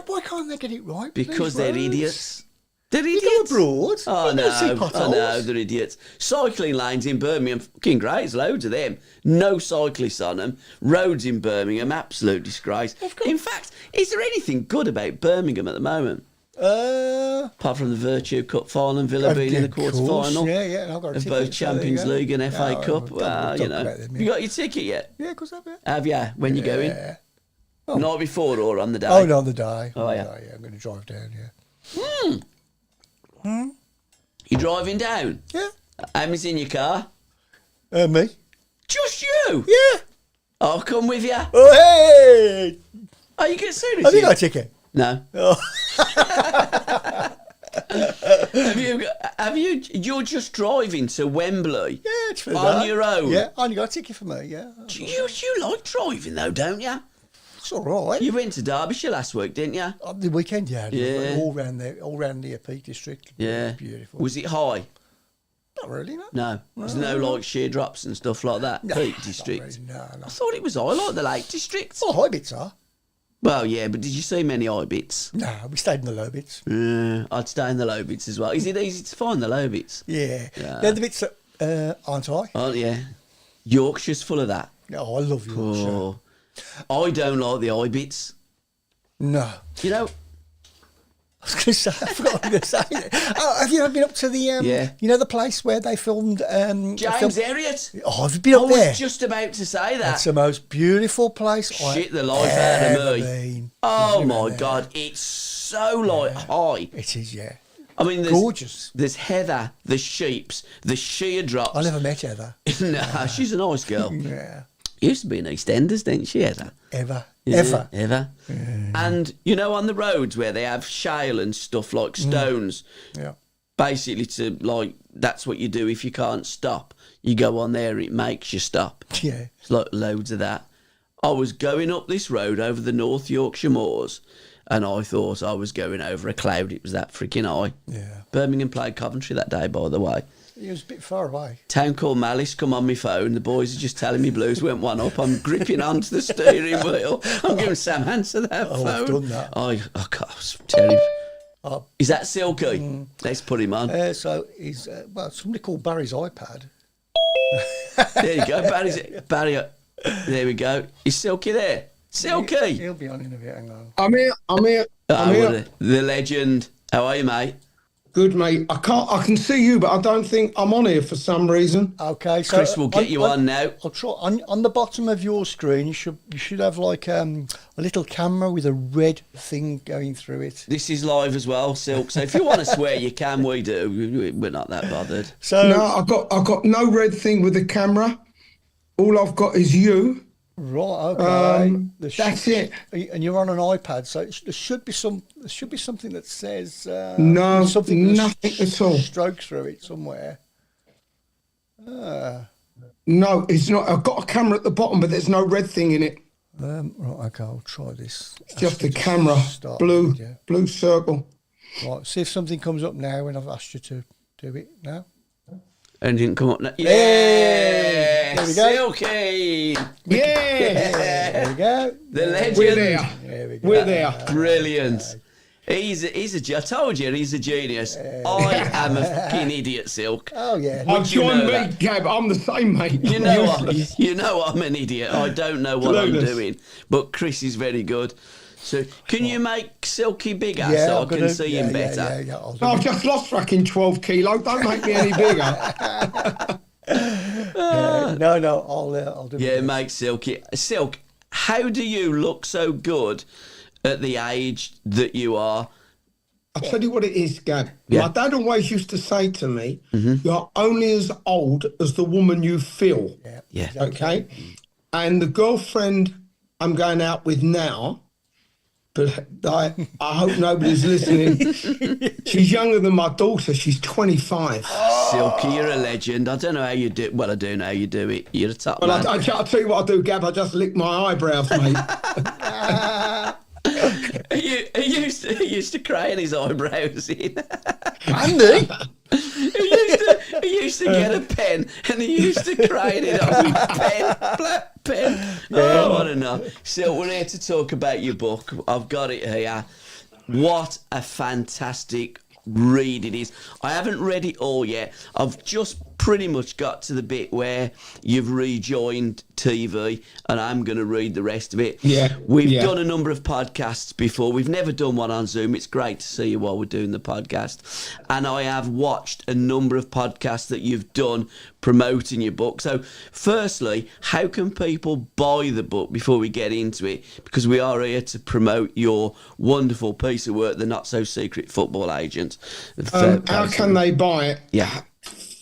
Why can't they get it right? Because These they're roads? idiots. They're You idiots. go abroad. Oh, you don't see no, potholes. I know, they're idiots. Cycling lanes in Birmingham, fucking great, there's loads of them. No cyclists on them. Roads in Birmingham, absolute disgrace. In fact, is there anything good about Birmingham at the moment? Apart from the Virtue Cup final and Villa being in the quarter final Yeah, I've got a of ticket, both so Champions there you go. League and FA Yeah, Cup. we'll Well, talk about them, you got your ticket yet? Yeah, of course I've Have you? When you going? Yeah. Night before or on the day? Oh, no, on the day. Oh, On the yeah. day, I'm going to drive down, yeah. You driving down? Yeah. How many's in your car? Me? Just you? Yeah. I'll come with you. Oh, hey! Oh, you get serious? Have you got a ticket? No. Oh. Have you? You're just driving to Wembley. Yeah, it's for the On day. your own? Yeah, I only got a ticket for me, yeah. You like driving though, don't you? It's all right. You went to Derbyshire last week, didn't you? The weekend, yeah. Yeah. All round the Peak District. Yeah. Beautiful. Was it high? Not really, no. No. Was there no like sheer drops and stuff like that? No, Peak not District. really, no. I thought it was high, like the Lake District. Well, high bits are. Well, yeah, but did you see many high bits? No, we stayed in the low bits. I'd stay in the low bits as well. Is it easy to find the low bits? Yeah. Yeah. They're the bits that aren't high. Oh, yeah. Yorkshire's full of that. Oh, I love Yorkshire. Oh, I don't like the high bits. No. You know, I was going to say, I forgot what I was going to say. Oh, have you ever been up to the, you know, the place where they filmed... James Herriot. Oh, have you been up there? I was just about to say that. That's the most beautiful place Shit the life out of me. been. Oh, my God. It's so, like, high. It is, yeah. I mean, gorgeous. There's Heather, the sheeps, the sheer drops. I never met Heather. No, she's a nice girl. Yeah. Used to be in EastEnders, didn't she, Heather? Ever. Yeah. Yeah. And, you know, on the roads where they have shale and stuff like stones, Yeah. basically to, like, that's what you do if you can't stop. You go on there, it makes you stop. Yeah. It's like loads of that. I was going up this road over the North Yorkshire moors, and I thought I was going over a cloud. It was that freaking high. Yeah. Birmingham played Coventry that day, by the way. It was a bit far away. Town called Malice come on my phone. The boys are just telling me Blues went one up. I'm gripping onto the steering wheel. I'm giving Sam answer that phone. I've done that. Oh God, it's terrible. Oh. Is that Silky? Let's put him on. So he's, somebody called Barry's iPad. There you go. Barry, there we go. Is Silky there? Silky! He'll be on in a bit, hang on. I'm here. I'm here. The legend. How are you, mate? Good, mate. I can see you, but I don't think I'm on here for some reason. Okay, so Chris will get you on now. I'll try. On the bottom of your screen, you should have like a little camera with a red thing going through it. This is live as well, Silk. So if you want to swear, you can. We do. We're not that bothered. So No, I've got no red thing with the camera. All I've got is you. right, okay. That's it. And you're on an iPad, so there should be something that says No, something nothing at all. stroke through it somewhere. No, it's not. I've got a camera at the bottom, but there's no red thing in it. Right, okay, I'll try this. It's just a camera, blue circle. Right, see if something comes up now when I've asked you to do it now. And didn't come up. Yeah, There we go. Silky. Yeah, There we go. The legend. we're there. There we go. We're there. Brilliant. He's I told you, he's a genius. I am a fucking idiot, Silk. Oh yeah. Oh, Would you join know me, that? Gab. I'm the same, mate. You know I'm an idiot. I don't know what I'm Clueless. doing. But Chris is very good. So can you make Silky bigger Yeah, so I'm I can gonna- see him better? Yeah, I'll do I've it. just lost fucking 12 kilo. Don't make me any bigger. No, I'll do Yeah, it. make Silky. Silk, how do you look so good at the age that you are? I'll tell you what it is, Gab. Yeah. My dad always used to say to me, you're only as old as the woman you feel. Yeah. Okay? And the girlfriend I'm going out with now, but I hope nobody's listening. She's younger than my daughter. She's 25. Silky, you're a legend. I don't know how you do it. Well, I do know how you do it. You're a top Well, man. I'll tell you what I do, Gab. I just lick my eyebrows, mate. He used to cry on his eyebrows in. Andy? He used to get a pen and he used to cry in it on with black pen. Oh, what enough. So we're here to talk about your book. I've got it here. What a fantastic read it is. I haven't read it all yet. I've just pretty much got to the bit where you've rejoined TV and I'm going to read the rest of it. Yeah. We've done a number of podcasts before. We've never done one on Zoom. It's great to see you while we're doing the podcast. And I have watched a number of podcasts that you've done promoting your book. So firstly, how can people buy the book before we get into it? Because we are here to promote your wonderful piece of work, The Not So Secret Football Agent. How can they buy it? Yeah.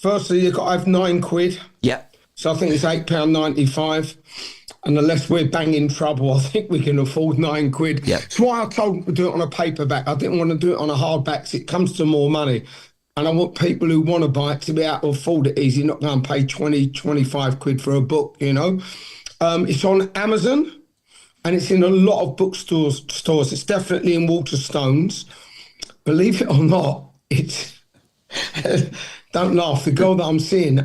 Firstly, you've got to have £9. Yeah. So I think it's £8.95. And unless we're banging trouble, I think we can afford £9. Yeah. That's why I told them to do it on a paperback. I didn't want to do it on a hardback 'cause it comes to more money. And I want people who want to buy it to be able to afford it easy, not going to pay 20, 25 quid for a book, you know. It's on Amazon and it's in a lot of bookstores. It's definitely in Waterstones. Believe it or not, it's... Don't laugh. The girl that I'm seeing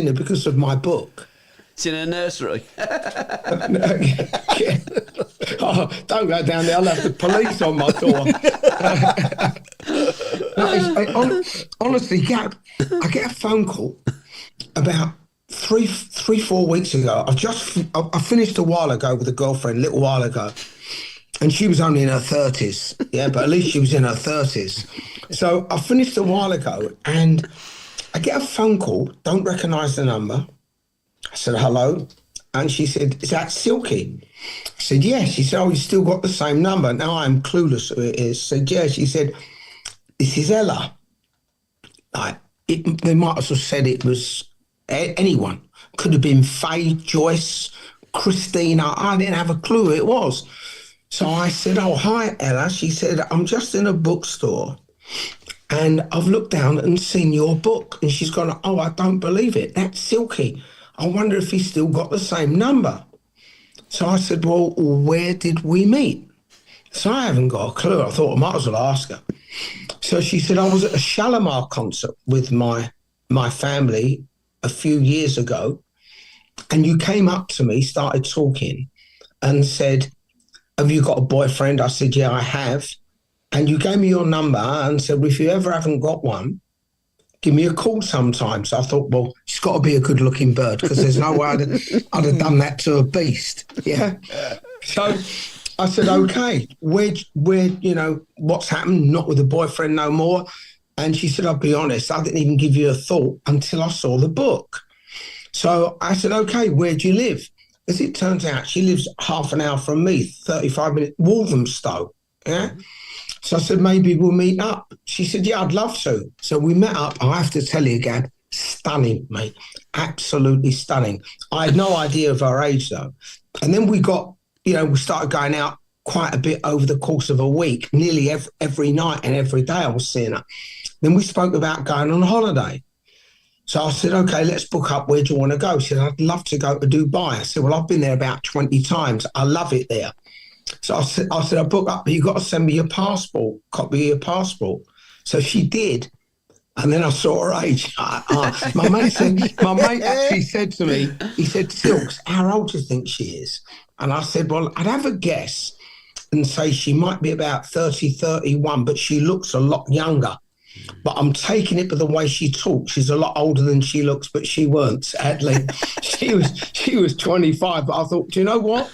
her because of my book. It's in a nursery. Oh, don't go down there. I'll have the police on my door. Honestly, Gab, I get a phone call about three, 4 weeks ago. I finished a while ago with a girlfriend, a little while ago. and she was only in her 30s. Yeah, but at least she was in her 30s. So I finished a while ago, and I get a phone call, don't recognise the number. I said, hello. And she said, is that Silky? I said, yeah. She said, oh, you still got the same number. Now I'm clueless who it is. Said, yeah. She said, this is Ella. They might as well said it was anyone. Could have been Faye, Joyce, Christina. I didn't have a clue who it was. So I said, oh, hi, Ella. She said, I'm just in a bookstore and I've looked down and seen your book. And she's gone, oh, I don't believe it. That's Silky. I wonder if he's still got the same number. So I said, well, where did we meet? So I haven't got a clue. I thought I might as well ask her. So she said, I was at a Shalimar concert with my family a few years ago, and you came up to me, started talking, and said, have you got a boyfriend? I said, yeah, I have. And you gave me your number and said, well, if you ever haven't got one, give me a call sometime. So I thought, well, she's got to be a good-looking bird, because there's no way I'd have done that to a beast. Yeah. So I said, okay, where, what's happened? Not with a boyfriend no more. And she said, I'll be honest, I didn't even give you a thought until I saw the book. So I said, okay, where do you live? As it turns out, she lives half an hour from me, 35 minutes, Walthamstow. Yeah. So I said, maybe we'll meet up. She said, yeah, I'd love to. So we met up. I have to tell you, Gab, stunning, mate. Absolutely stunning. I had no idea of her age, though. And then we got, we started going out quite a bit over the course of a week, nearly every night and every day I was seeing her. Then we spoke about going on holiday. So I said, okay, let's book up. Where do you want to go? She said, I'd love to go to Dubai. I said, well, I've been there about 20 times. I love it there. So I said, I'll book up, but you've got to send me your passport, copy of your passport. So she did. And then I saw her age. My mate actually said to me, he said, Silks, how old do you think she is? And I said, well, I'd have a guess and say she might be about 30, 31, but she looks a lot younger. But I'm taking it by the way she talks. She's a lot older than she looks, but she weren't, sadly. she was 25, but I thought, do you know what?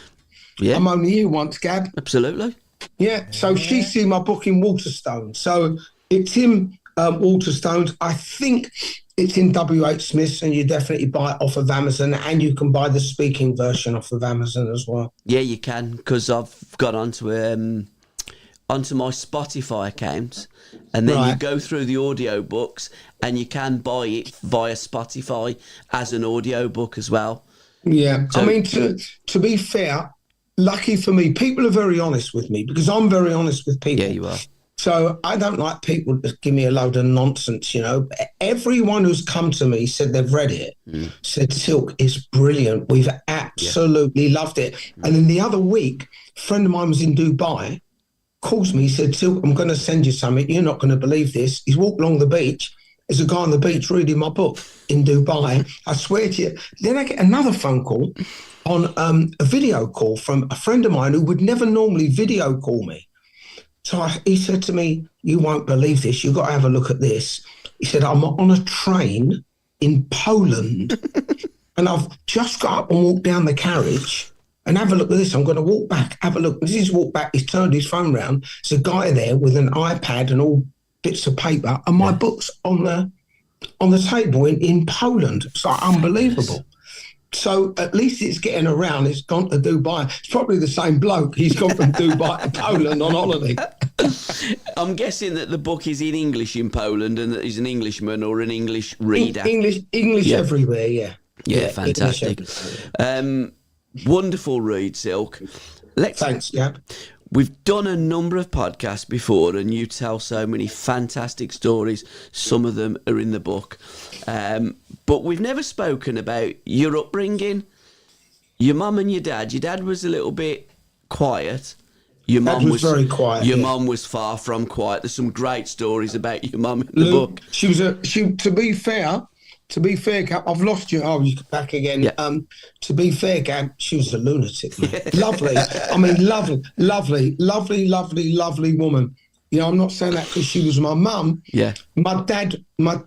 Yeah. I'm only here once, Gab. Absolutely. Yeah. So she's seen my book in Waterstones. So it's in Waterstones. I think it's in WH Smith's, and you definitely buy it off of Amazon, and you can buy the speaking version off of Amazon as well. Yeah, you can, because I've got onto my Spotify account, and then you go through the audio books, and you can buy it via Spotify as an audio book as well. Yeah. So, I mean, to be fair, lucky for me, people are very honest with me, because I'm very honest with people. Yeah, you are. So I don't like people to give me a load of nonsense, Everyone who's come to me said they've read it, said, Silk is brilliant. We've absolutely loved it. And then the other week, a friend of mine was in Dubai, calls me, he said, Silk, I'm going to send you something. You're not going to believe this. He's walked along the beach. There's a guy on the beach reading my book in Dubai. I swear to you. Then I get another phone call on a video call from a friend of mine who would never normally video call me. So he said to me, you won't believe this. You've got to have a look at this. He said, I'm on a train in Poland and I've just got up and walked down the carriage and have a look at this. I'm going to walk back, have a look. As he's walked back, he's turned his phone round. There's a guy there with an iPad and all bits of paper, and my book's on the table in Poland. It's like unbelievable. So at least it's getting around. It's gone to Dubai. It's probably the same bloke. He's gone from Dubai to Poland on holiday. I'm guessing that the book is in English in Poland, and that he's an Englishman or an English reader. English everywhere, yeah. Yeah, fantastic. Wonderful read, Silk. Thanks, Gab. We've done a number of podcasts before, and you tell so many fantastic stories. Some of them are in the book. But we've never spoken about your upbringing, your mum and your dad. Your dad was a little bit quiet. Your mum was very quiet. Your mum was far from quiet. There's some great stories about your mum in the book. To be fair, Gab, I've lost you. Oh, you're back again. Yeah. To be fair, Gab, she was a lunatic. Lovely. I mean, lovely woman. I'm not saying that because she was my mum. Yeah. My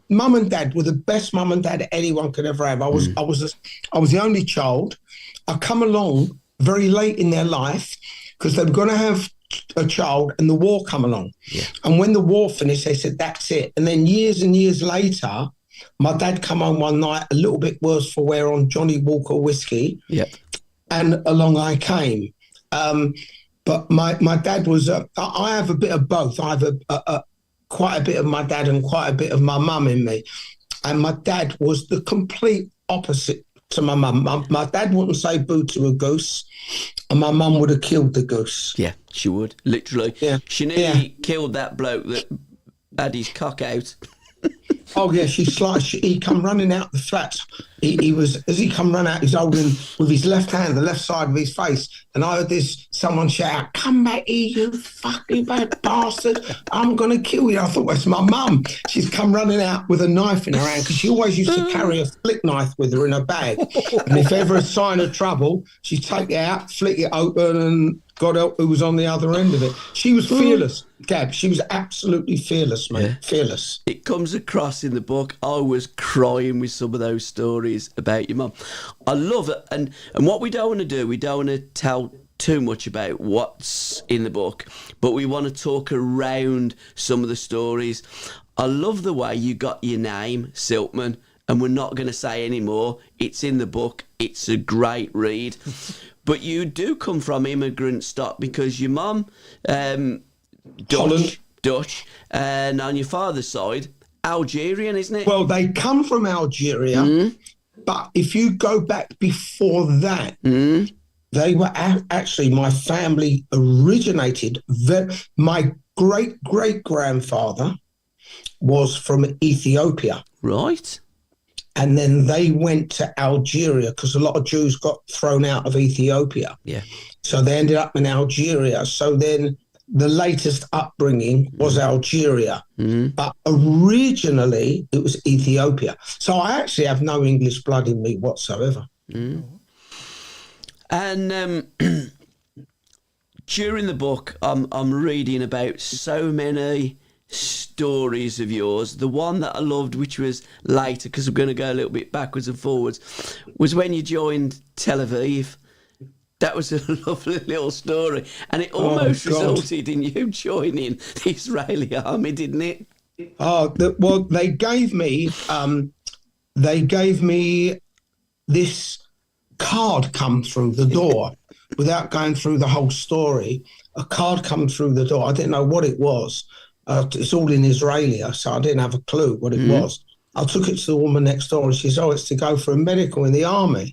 mum and dad were the best mum and dad anyone could ever have. I was the only child. I come along very late in their life. because they were going to have a child and the war come along. Yeah. And when the war finished, they said, that's it. And then years and years later, my dad come home one night a little bit worse for wear on Johnny Walker whiskey. Yeah. And along I came. But my dad was, I have a bit of both. I have quite a bit of my dad and quite a bit of my mum in me. And my dad was the complete opposite to my mum. My dad wouldn't say boo to a goose, and my mum would have killed the goose. Yeah, she would, literally. Yeah. She nearly killed that bloke that had his cock out. Oh yeah, he come running out the flats. He was, as he come run out, he's holding with his left hand the left side of his face, and I heard someone shout, "Come back here, you fucking bad bastard! I'm gonna kill you!" I thought, well, it's my mum. She's come running out with a knife in her hand, because she always used to carry a flick knife with her in her bag, and if ever a sign of trouble, she'd take it out, flick it open, and God help who was on the other end of it. She was fearless, Gab. She was absolutely fearless, mate. Yeah. Fearless. It comes across in the book. I was crying with some of those stories about your mum. I love it. And what we don't want to do, we don't want to tell too much about what's in the book, but we want to talk around some of the stories. I love the way you got your name, Silkman, and we're not going to say any more. It's in the book. It's a great read. But you do come from immigrant stock, because your mum, Dutch, and on your father's side, Algerian, isn't it? Well, they come from Algeria, but if you go back before that, they were actually, my family originated, my great-great-grandfather was from Ethiopia. Right. And then they went to Algeria, because a lot of Jews got thrown out of Ethiopia. Yeah. So they ended up in Algeria. So then the latest upbringing was Algeria. But originally it was Ethiopia. So I actually have no English blood in me whatsoever. And during the book, I'm reading about so many stories of yours. The one that I loved, which was later, because we're going to go a little bit backwards and forwards, was when you joined Tel Aviv. That was a lovely little story, and it almost resulted in you joining the Israeli army, didn't it? Well, they gave me this card come through the door without going through the whole story. A card come through the door. I didn't know what it was. It's all in Israeli, so I didn't have a clue what it was. I took it to the woman next door, and she said, it's to go for a medical in the army.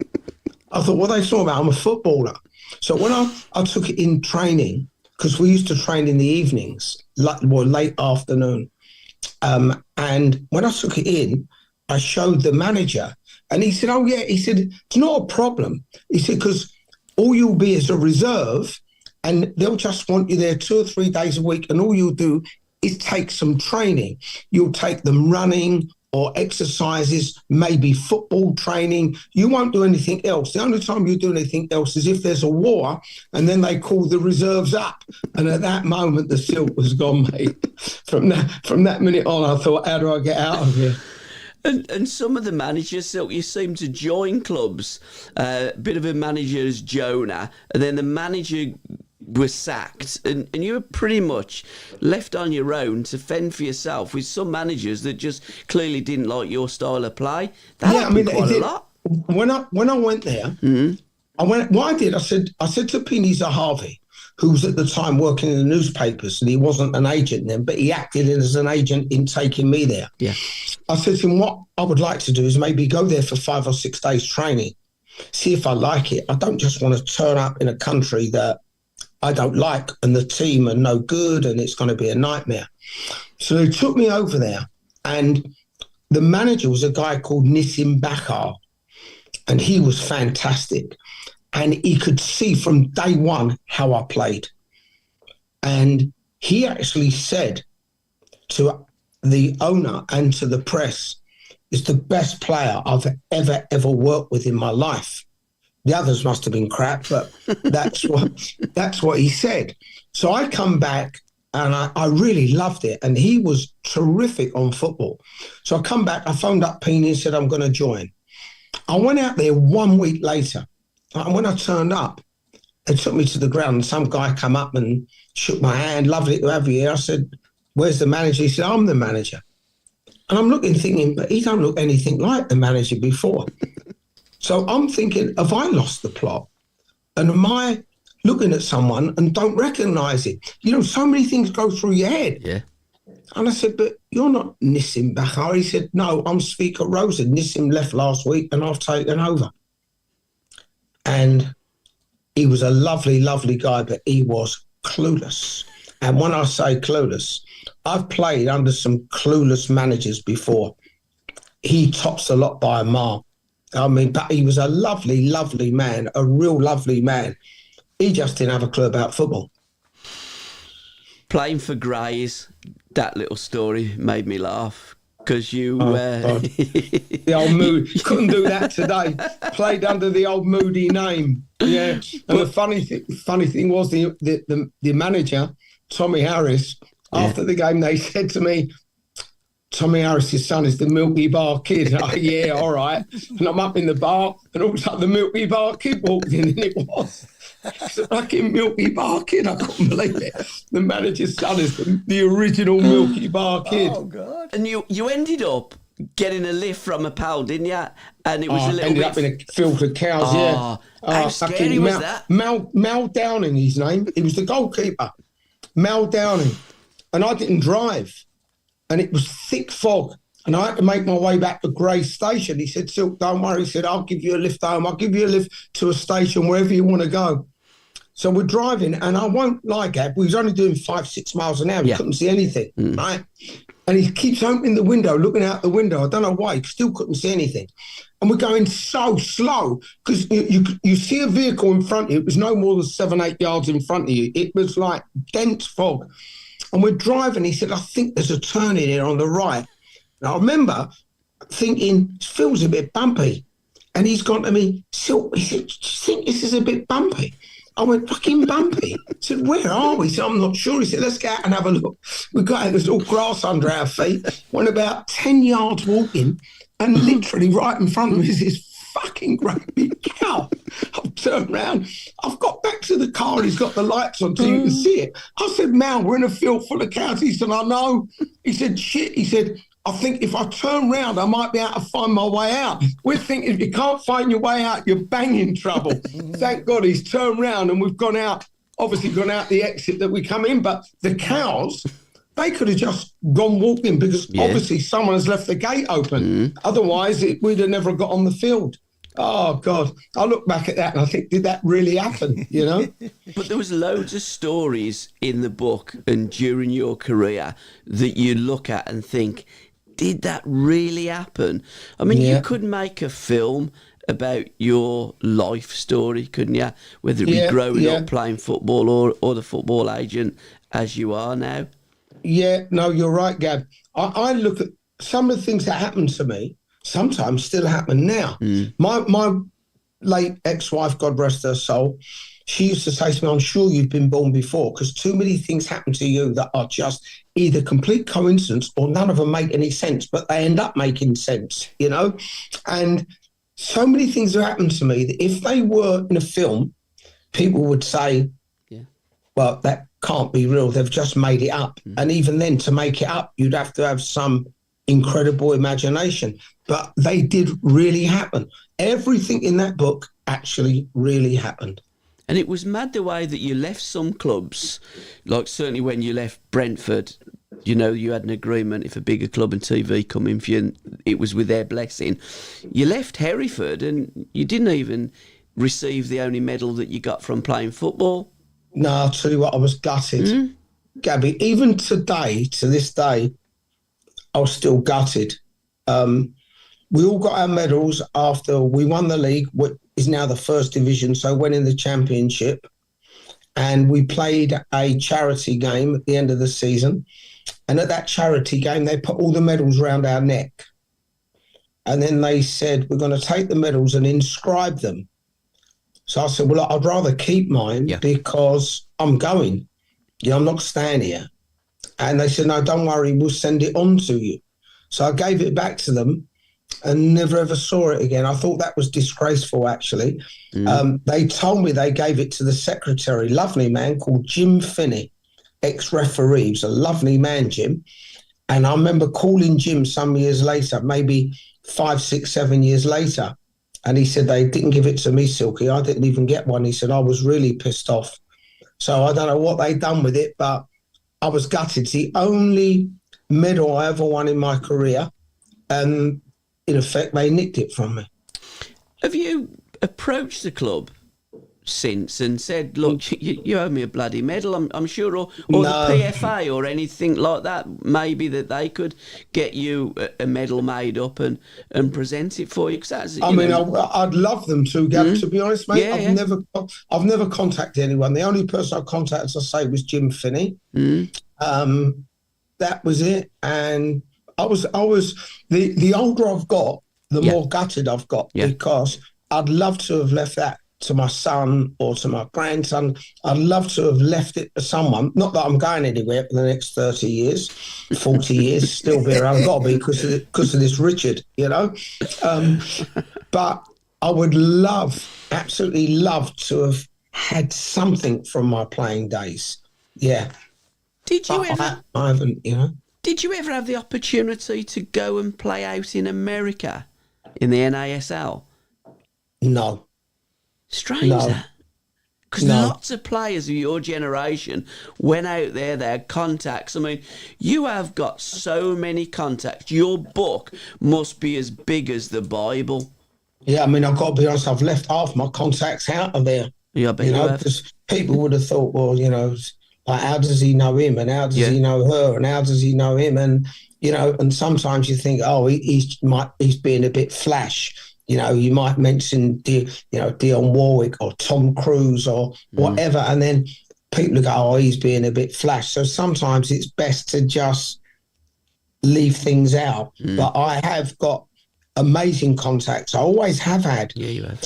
I thought, what are they talking about? I'm a footballer. So when I took it in training, because we used to train in the evenings, late afternoon, and when I took it in, I showed the manager, and he said, oh, yeah. He said, it's not a problem. He said, because all you'll be is a reserve, and they'll just want you there 2 or 3 days a week, and all you'll do is take some training. You'll take them running or exercises, maybe football training. You won't do anything else. The only time you do anything else is if there's a war, and then they call the reserves up. And at that moment, the silk was gone, mate. From that minute on, I thought, how do I get out of here? And some of the managers, Silk, you seem to join clubs. A bit of a manager as Jonah, and then the manager was sacked, and you were pretty much left on your own to fend for yourself with some managers that just clearly didn't like your style of play. That happened quite a lot. When I went there, I said to Pini Zahavi, who was at the time working in the newspapers, and he wasn't an agent then, but he acted as an agent in taking me there. Yeah. I said to him, what I would like to do is maybe go there for 5 or 6 days training, see if I like it. I don't just want to turn up in a country that I don't like, and the team are no good, and it's going to be a nightmare. So they took me over there, and the manager was a guy called Nissim Bakar, and he was fantastic. And he could see from day one how I played. And he actually said to the owner and to the press, it's the best player I've ever worked with in my life. The others must have been crap, but that's what he said. So I come back, and I really loved it. And he was terrific on football. So I come back, I phoned up Pini and said, I'm going to join. I went out there 1 week later. And when I turned up, they took me to the ground and some guy come up and shook my hand. Lovely to have you here. I said, where's the manager? He said, I'm the manager. And I'm looking, thinking, but he don't look anything like the manager before. So I'm thinking, have I lost the plot? And am I looking at someone and don't recognise it? You know, so many things go through your head. Yeah. And I said, but you're not Nissim Bakar. He said, no, I'm Speaker Rosa. Nissim left last week and I've taken over. And he was a lovely, lovely guy, but he was clueless. And when I say clueless, I've played under some clueless managers before. He tops a lot by a mile. I mean, but he was a lovely, lovely man, a real lovely man. He just didn't have a clue about football. Playing for Grays, that little story made me laugh because you... The old Moody. Couldn't do that today. Played under the old Moody name. Yeah. And the funny thing was the manager, Tommy Harris, after the game, they said to me, Tommy Harris's son is the Milky Bar Kid. Oh, yeah, all right. And I'm up in the bar, and all of a sudden the Milky Bar Kid walked in, and it was a fucking Milky Bar Kid. I couldn't believe it. The manager's son is the original Milky Bar Kid. Oh, God. And you ended up getting a lift from a pal, didn't you? And it was a little ended bit... up in a field of cows, yeah. How scary was that? Mal Downing, his name. He was the goalkeeper. Mal Downing. And I didn't drive. And it was thick fog. And I had to make my way back to Grey Station. He said, Silk, don't worry. He said, I'll give you a lift home. I'll give you a lift to a station, wherever you want to go. So we're driving, and I won't lie, Gab, we was only doing 5-6 miles an hour. We couldn't see anything, right? And he keeps opening the window, looking out the window. I don't know why. He still couldn't see anything. And we're going so slow because you see a vehicle in front of you. It was no more than 7-8 yards in front of you. It was like dense fog. And we're driving. He said, I think there's a turn in here on the right. And I remember thinking, it feels a bit bumpy. And he's gone to me, Silk, he said, do you think this is a bit bumpy? I went, fucking bumpy. I said, where are we? He said, I'm not sure. He said, let's go out and have a look. We got out, there's all grass under our feet, went about 10 yards walking, and literally right in front of me is this fucking great big cow. I've turned around, I've got back to the car, and he's got the lights on so you can see it. I said, Mal, we're in a field full of cows. He said, I know. He said, shit. He said, I think if I turn round, I might be able to find my way out. We're thinking if you can't find your way out, you're bang in trouble. Thank God he's turned round and we've gone out, obviously gone out the exit that we come in. But the cows, they could have just gone walking because obviously someone has left the gate open. Otherwise, we'd have never got on the field. Oh, God. I look back at that and I think, did that really happen, you know? But there was loads of stories in the book and during your career that you look at and think, did that really happen? I mean, you could make a film about your life story, couldn't you? Whether it be growing up playing football or the football agent as you are now. Yeah, no, you're right, Gab. I look at some of the things that happened to me, sometimes still happen now. My late ex-wife, God rest her soul, she used to say to me, I'm sure you've been born before because too many things happen to you that are just either complete coincidence or none of them make any sense, but they end up making sense, you know? And so many things have happened to me that if they were in a film, people would say, well, that can't be real. They've just made it up. And even then, to make it up, you'd have to have some incredible imagination. But they did really happen. Everything in that book actually really happened. And it was mad the way that you left some clubs, like certainly when you left Brentford, you know, you had an agreement if a bigger club and TV come in for you, and it was with their blessing. You left Hereford and you didn't even receive the only medal that you got from playing football. No, I'll tell you what, I was gutted. Gabby, even today, to this day, I was still gutted. We all got our medals after we won the league, which is now the first division, so went in the championship. And we played a charity game at the end of the season. And at that charity game, they put all the medals around our neck. And then they said, we're going to take the medals and inscribe them. So I said, well, I'd rather keep mine because I'm going. I'm not staying here. And they said, no, don't worry, we'll send it on to you. So I gave it back to them. and never ever saw it again. I thought that was disgraceful, actually. They told me they gave it to the secretary, lovely man called Jim Finney, ex-referee. He was a lovely man, Jim. And I remember calling Jim some years later, maybe 5, 6, 7 years later. And he said, they didn't give it to me, Silky. I didn't even get one. He said, I was really pissed off. So I don't know what they'd done with it, but I was gutted. It's the only medal I ever won in my career. And in effect, they nicked it from me. Have you approached the club since and said, look, you owe me a bloody medal, I'm sure, or no. The PFA or anything like that, maybe that they could get you a medal made up and present it for you? Cause that's, I'd love them to, Gab, to be honest, mate. I've never contacted anyone. The only person I contacted, as I say, was Jim Finney. That was it. And I was the older I've got, the more gutted I've got, because I'd love to have left that to my son or to my grandson. I'd love to have left it to someone. Not that I'm going anywhere for the next 30 years, 40 years, still be around. Got to be because of this Richard, you know. But I would absolutely love to have had something from my playing days. Yeah. Did you ever? I haven't, you know. Did you ever have the opportunity to go and play out in America in the NASL? No. Strange that. Because lots of players of your generation went out there, they had contacts. I mean, you have got so many contacts. Your book must be as big as the Bible. Yeah, I mean, I've got to be honest, I've left half my contacts out of there. Yeah, I bet you have. Because people would have thought, well, you know, like, how does he know him, and how does he know her, and how does he know him? And, you know, and sometimes you think, oh, he's being a bit flash. You know, you might mention, Dionne Warwick or Tom Cruise or whatever, and then people go, oh, he's being a bit flash. So sometimes it's best to just leave things out. But I have got amazing contacts. I always have had. Yeah, you have.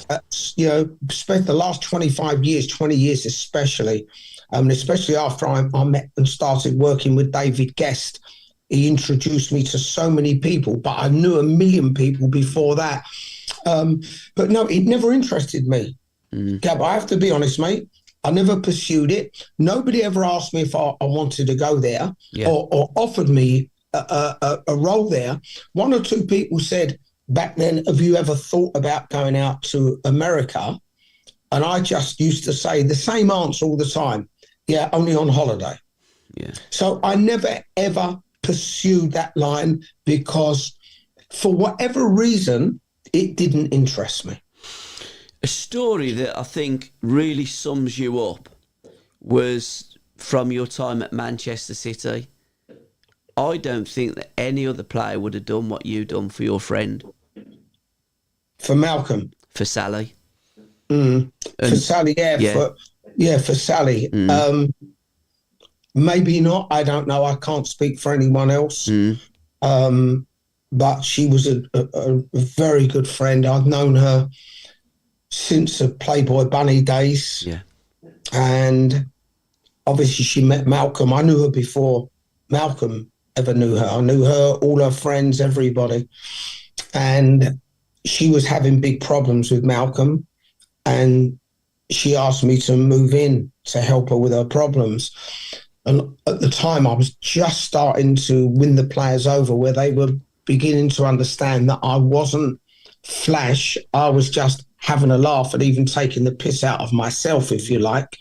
Spent the last 25 years, 20 years especially, especially after I met and started working with David Guest. He introduced me to so many people, but I knew a million people before that. But no, it never interested me. Gab, I have to be honest, mate. I never pursued it. Nobody ever asked me if I wanted to go there or offered me a role there. One or two people said back then, have you ever thought about going out to America? And I just used to say the same answer all the time. Yeah, only on holiday. Yeah. So I never, ever pursued that line because for whatever reason, it didn't interest me. A story that I think really sums you up was from your time at Manchester City. I don't think that any other player would have done what you done for your friend. For Malcolm? For Sally. For Sally, for Sally. Maybe not. I don't know. I can't speak for anyone else. But she was a very good friend. I've known her since the Playboy Bunny days. Yeah. And obviously she met Malcolm. I knew her before Malcolm ever knew her. I knew her, all her friends, everybody. And she was having big problems with Malcolm. And she asked me to move in to help her with her problems. And at the time, I was just starting to win the players over, where they were beginning to understand that I wasn't flash. I was just having a laugh and even taking the piss out of myself, if you like.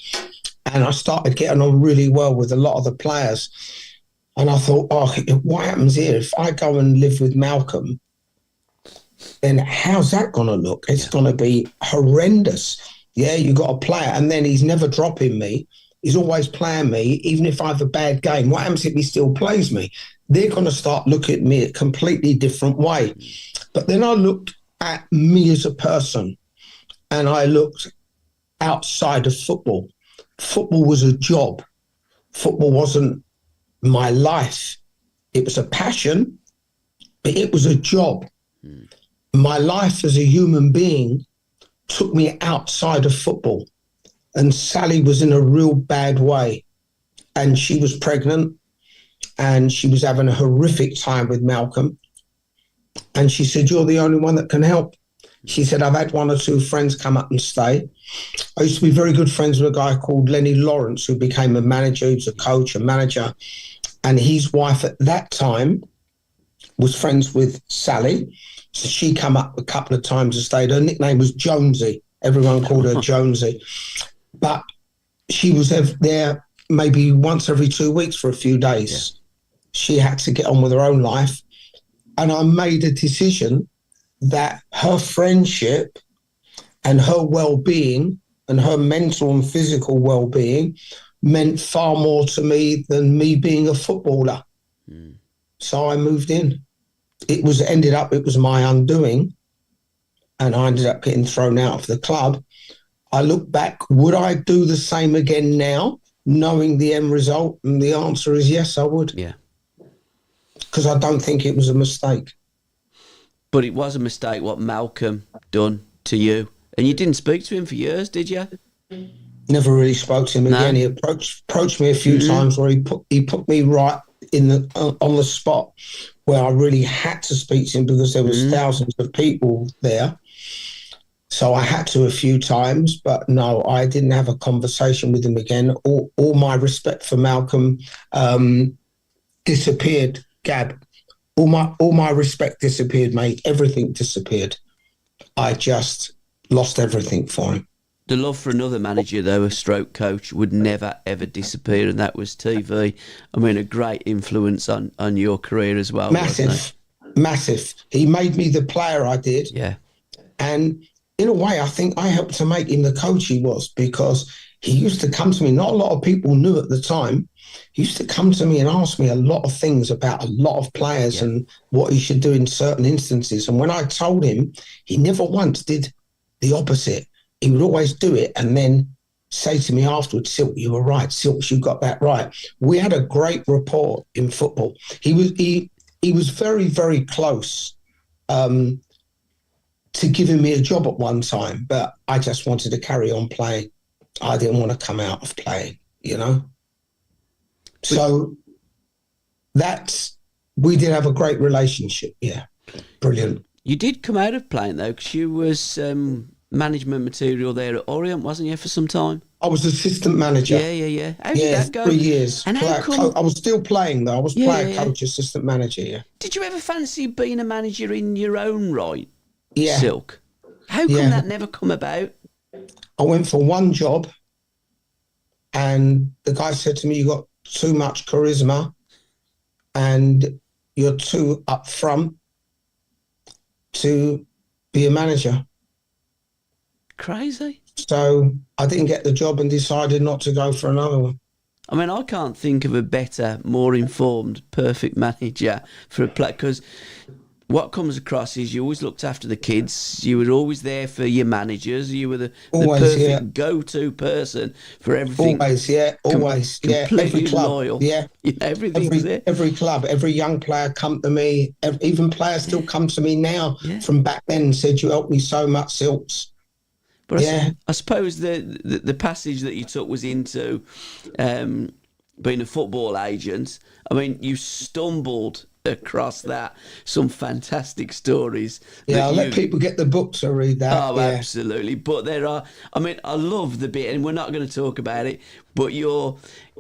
And I started getting on really well with a lot of the players. And I thought, oh, what happens here? If I go and live with Malcolm, then how's that going to look? It's going to be horrendous. Yeah, you got a player, and then he's never dropping me. He's always playing me, even if I have a bad game. What happens if he still plays me? They're going to start looking at me a completely different way. But then I looked at me as a person, and I looked outside of football. Football was a job. Football wasn't my life. It was a passion, but it was a job. My life as a human being took me outside of football. And Sally was in a real bad way. And she was pregnant, and she was having a horrific time with Malcolm. And she said, "You're the only one that can help." She said, "I've had one or two friends come up and stay." I used to be very good friends with a guy called Lenny Lawrence, who became a manager. He was a coach, a manager. And his wife at that time was friends with Sally. So she came up a couple of times and stayed. Her nickname was Jonesy. Everyone called her Jonesy. But she was there maybe once every 2 weeks for a few days. Yeah. She had to get on with her own life. And I made a decision that her friendship and her well-being and her mental and physical well-being meant far more to me than me being a footballer. So I moved in. It was my undoing, and I ended up getting thrown out of the club. I look back, would I do the same again now, knowing the end result? And the answer is yes, I would. Yeah. Because I don't think it was a mistake. But it was a mistake what Malcolm done to you. And you didn't speak to him for years, did you? Never really spoke to him again. He approached me a few times where he put me right in on the spot where I really had to speak to him because there was thousands of people there. So I had to a few times, but no, I didn't have a conversation with him again. All my respect for Malcolm disappeared, Gab. All my respect disappeared, mate. Everything disappeared. I just lost everything for him. The love for another manager, though, a stroke coach, would never, ever disappear, and that was TV. I mean, a great influence on your career as well. Massive. He made me the player I did. Yeah. And in a way, I think I helped to make him the coach he was, because he used to come to me. Not a lot of people knew at the time. He used to come to me and ask me a lot of things about a lot of players and what he should do in certain instances. And when I told him, he never once did the opposite. He would always do it and then say to me afterwards, "Silk, you were right. Silk, you got that right." We had a great rapport in football. He was very, very close to giving me a job at one time, but I just wanted to carry on playing. I didn't want to come out of playing, you know? So we did have a great relationship. Yeah. Brilliant. You did come out of playing, though, because you was management material there at Orient, wasn't you, for some time? I was assistant manager. Yeah. How did that go? 3 years. And I was still playing, though. I was player, coach, assistant manager, yeah. Did you ever fancy being a manager in your own right, yeah. Silk? How come that never come about? I went for one job, and the guy said to me, "You got too much charisma, and you're too upfront to be a manager." Crazy. So I didn't get the job and decided not to go for another one. I mean, I can't think of a better, more informed, perfect manager for a player, because what comes across is you always looked after the kids. You were always there for your managers. You were the perfect go-to person for everything. Always, completely every club, loyal. Everything was there. Every club, every young player come to me. Even players still come to me now from back then and said, "You helped me so much, Silks." But I suppose the passage that you took was into being a football agent. I mean, you stumbled across that. Some fantastic stories. I'll let people get the book to read that. Oh, absolutely. But there are, I mean, I love the bit, and we're not going to talk about it, but you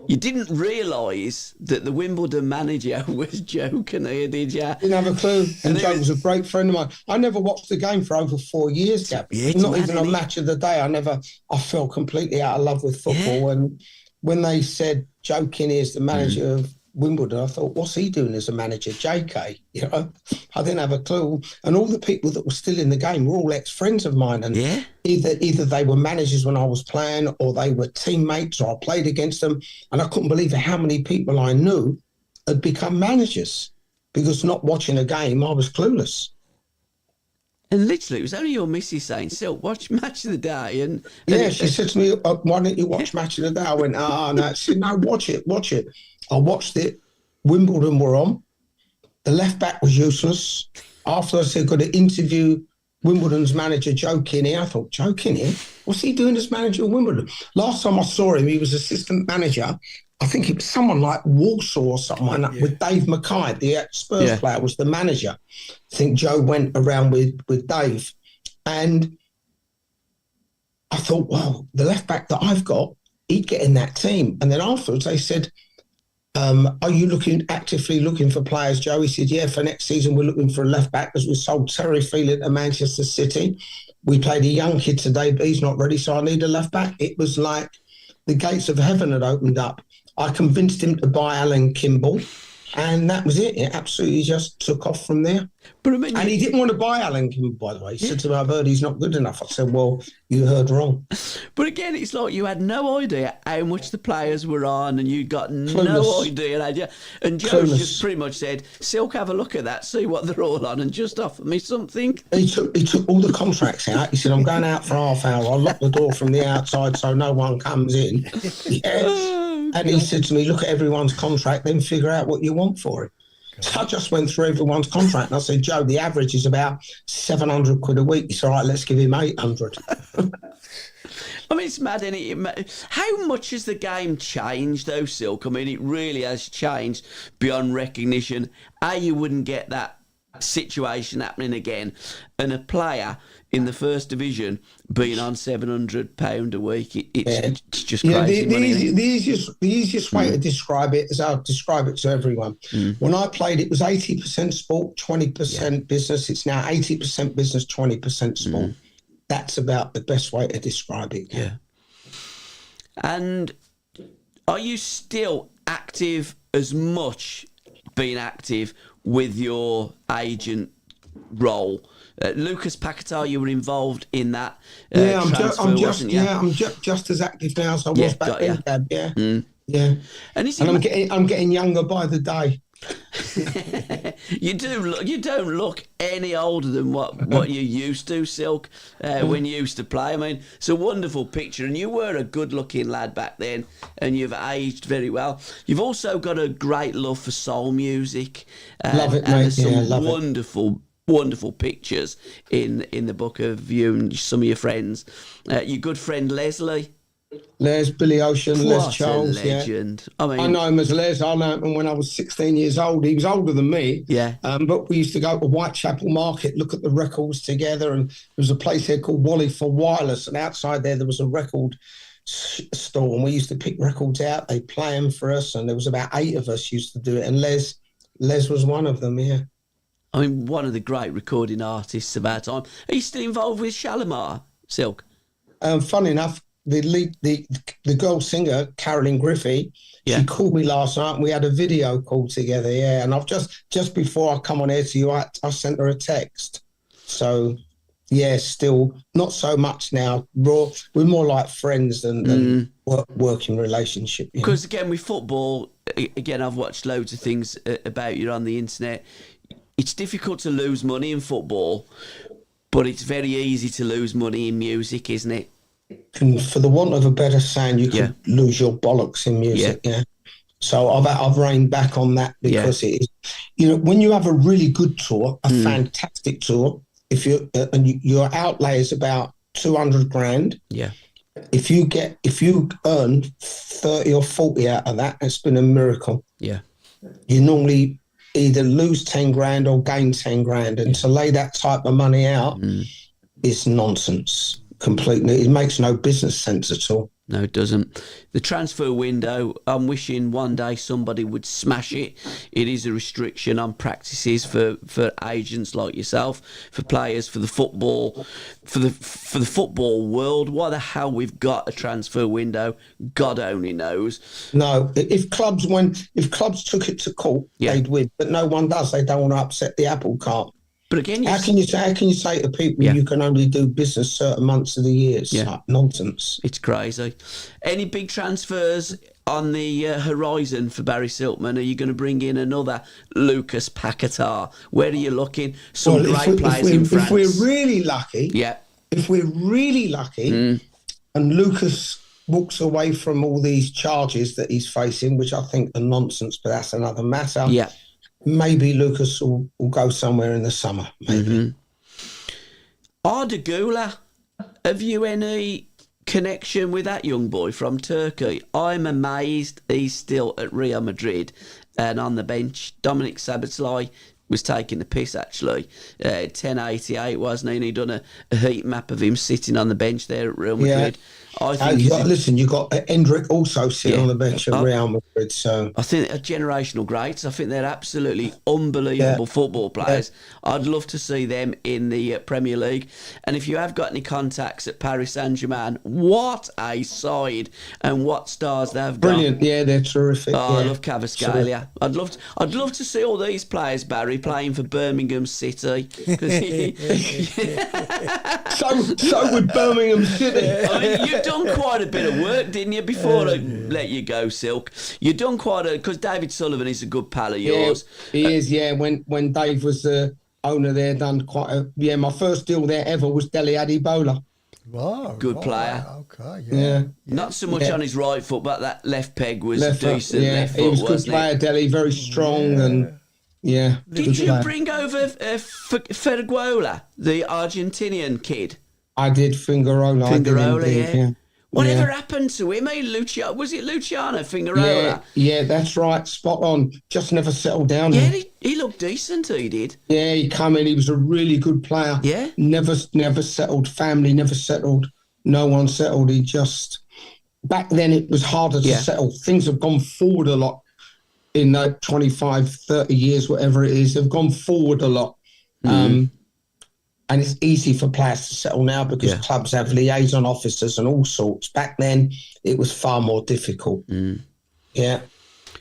didn't realise that the Wimbledon manager was Joe Kinnear, did you? Didn't have a clue. And Joe was a great friend of mine. I never watched the game for over 4 years, Gab. Not even a match of the day. I fell completely out of love with football. And when they said Joe Kinnear's the manager of Wimbledon, I thought, what's he doing as a manager? JK, you know, I didn't have a clue. And all the people that were still in the game were all ex-friends of mine. And either they were managers when I was playing, or they were teammates, or I played against them. And I couldn't believe how many people I knew had become managers, because not watching a game, I was clueless. And literally, it was only your missus saying, "Silk, watch Match of the Day." And she said to me, "Why don't you watch Match of the Day?" I went, no. She said, "No, watch it. I watched it. Wimbledon were on. The left back was useless. After I said, got to interview Wimbledon's manager, Joe Kinnear. I thought, Joe Kinnear? What's he doing as manager of Wimbledon? Last time I saw him, he was assistant manager I think it was someone like Walsall or someone with Dave Mackay, the Spurs player, was the manager. I think Joe went around with Dave. And I thought, well, the left back that I've got, he'd get in that team. And then afterwards they said, are you actively looking for players, Joe? He said, yeah, for next season we're looking for a left back because we sold Terry Phelan to Manchester City. We played a young kid today, but he's not ready, so I need a left back. It was like the gates of heaven had opened up. I convinced him to buy Alan Kimball, and that was it. It absolutely just took off from there. But I mean, and he didn't want to buy Alan Kimball, by the way. He said to me, I've heard he's not good enough. I said, well, you heard wrong. But again, it's like you had no idea how much the players were on, and you got no idea, had you? And Joe just pretty much said, Silk, have a look at that, see what they're all on, and just offer me something. He took all the contracts out. He said, I'm going out for half hour. I'll lock the door from the outside so no one comes in. And he said to me, look at everyone's contract, then figure out what you want for it. So I just went through everyone's contract and I said, Joe, the average is about 700 quid a week. He said, all right, let's give him 800. I mean, it's mad, isn't it? How much has the game changed, though, Silk? I mean, it really has changed beyond recognition. You wouldn't get that situation happening again. And a player in the first division being on £700 a week, it's just crazy. The easiest way to describe it is I'll describe it to everyone. When I played, it was 80% sport, 20% business. It's now 80% business, 20% sport. That's about the best way to describe it. Yeah. And are you still active as much being active with your agent role? Lucas Paquetá, you were involved in that transfer, wasn't you? I'm just as active now as I was back then, Dad. Yeah. And I'm getting younger by the day. You don't look any older than what you used to, Silk, when you used to play. I mean, it's a wonderful picture, and you were a good-looking lad back then, and you've aged very well. You've also got a great love for soul music. Love it, mate. And there's some wonderful pictures in the book of you and some of your friends. Your good friend Leslie. Les, Billy Ocean, Les Charles, a legend. Yeah. I know him as Les. I know him when I was 16 years old. He was older than me. Yeah. But we used to go to Whitechapel Market, look at the records together, and there was a place there called Wally for Wireless, and outside there was a record store, and we used to pick records out. They play them for us, and there was about 8 of us used to do it, and Les was one of them. Yeah. I mean, one of the great recording artists of our time. Are you still involved with Shalimar, Silk? Fun enough, the girl singer, Carolyn Griffey, she called me last night and we had a video call together, and I've just before I come on air to you, I sent her a text. So, still not so much now. We're more like friends than working relationship. Because, again, with football, I've watched loads of things about you on the internet. It's difficult to lose money in football, but it's very easy to lose money in music, isn't it? And for the want of a better saying, you could lose your bollocks in music. Yeah. So I've reined back on that because it is, when you have a really good tour, a fantastic tour, if your outlay is about 200 grand. Yeah. If you earn 30 or 40 out of that, it's been a miracle. Yeah. You normally either lose 10 grand or gain 10 grand, and to lay that type of money out is nonsense. Completely. It makes no business sense at all. No, it doesn't. The transfer window, I'm wishing one day somebody would smash it. It is a restriction on practices for agents like yourself, for players, for the football, for the football world. Why the hell we've got a transfer window, God only knows. No, if clubs took it to court, they'd win, but no one does. They don't want to upset the apple cart. But again, how can you say to people you can only do business certain months of the year? It's like nonsense. It's crazy. Any big transfers on the horizon for Barry Silkman? Are you going to bring in another Lucas Paquetá? Where are you looking? Some great players in France. If we're really lucky, and Lucas walks away from all these charges that he's facing, which I think are nonsense, but that's another matter. Yeah. Maybe Lucas will go somewhere in the summer, maybe. Arda Güler, have you any connection with that young boy from Turkey. I'm amazed he's still at Real Madrid and on the bench. Dominic Szoboszlai was taking the piss, actually. 1088, wasn't he? And he'd done a heat map of him sitting on the bench there at Real Madrid. I think you got Hendrick also sitting on the bench at Real Madrid. So I think they're generational greats. I think they're absolutely unbelievable football players. Yeah. I'd love to see them in the Premier League. And if you have got any contacts at Paris Saint-Germain, what a side and what stars they've got. Brilliant, yeah, they're terrific. I love Kvaratskhelia. I'd love to see all these players, Barry, playing for Birmingham City. So would Birmingham City. I mean, you've done quite a bit of work, didn't you, before I let you go, Silk? You've done because David Sullivan is a good pal of yours. He is, yeah. When Dave was the owner there, done my first deal there ever was Dele Adibola. Wow. Good player. Okay, yeah. Not so much on his right foot, but that left peg was decent. Left foot, he was a good player, Dele, very strong and... Yeah. Did you bring over Ferguola, the Argentinian kid? I did, Figueroa, yeah. Whatever happened to him? Was it Luciano Figueroa? Yeah, that's right. Spot on. Just never settled down. Yeah, he looked decent, he did. Yeah, he come in. He was a really good player. Yeah. Never settled. Family never settled. No one settled. He just... Back then, it was harder to settle. Things have gone forward a lot in that 25, 30 years, whatever it is. They've gone forward a lot. And it's easy for players to settle now because clubs have liaison officers and all sorts. Back then, it was far more difficult. Yeah.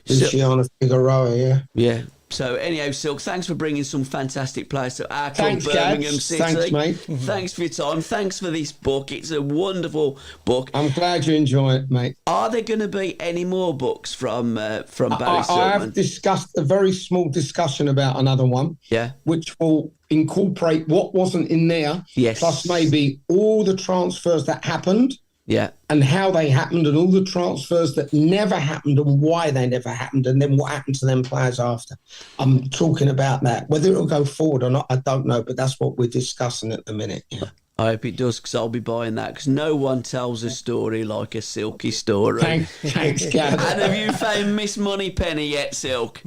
Luciano Figueroa, Yeah. So, anyhow, Silk, thanks for bringing some fantastic players to our club, Birmingham City. Thanks, mate. Thanks for your time. Thanks for this book. It's a wonderful book. I'm glad you enjoy it, mate. Are there going to be any more books from Barry Silkman? I have discussed a very small discussion about another one. Yeah. Which will incorporate what wasn't in there. Yes. Plus maybe all the transfers that happened. Yeah. And how they happened and all the transfers that never happened and why they never happened and then what happened to them players after. I'm talking about that. Whether it'll go forward or not, I don't know, but that's what we're discussing at the minute. Yeah. I hope it does, because I'll be buying that, because no one tells a story like a Silky story. Thanks, Gav. And have you found Miss Moneypenny yet, Silk?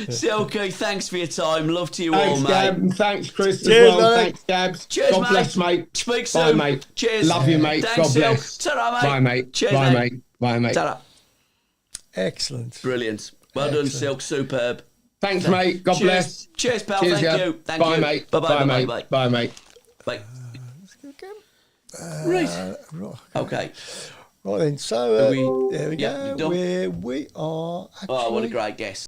Silky, thanks for your time. Love to you all, mate. Gab. Thanks, Chris, Cheers, as well. mate. Thanks, Gabs. Cheers, God mate. bless, mate. Speak soon. Bye, mate. Cheers. Love you, mate. Thanks, God bless. Silk. Ta-ra, mate. Bye, mate. Cheers, Bye, mate. mate. Bye, mate. Ta-ra. Excellent. Brilliant. Well done, Silk. Superb. Thanks, mate. God bless. Cheers, pal. Cheers, Thank Gab. you. Thank Bye, you. mate. Bye-bye. Bye, mate. Bye-bye. Bye, mate. Bye. Let's go again. Right. Okay. Right then, so we there we go. done? We are actually... Oh, what a great guest.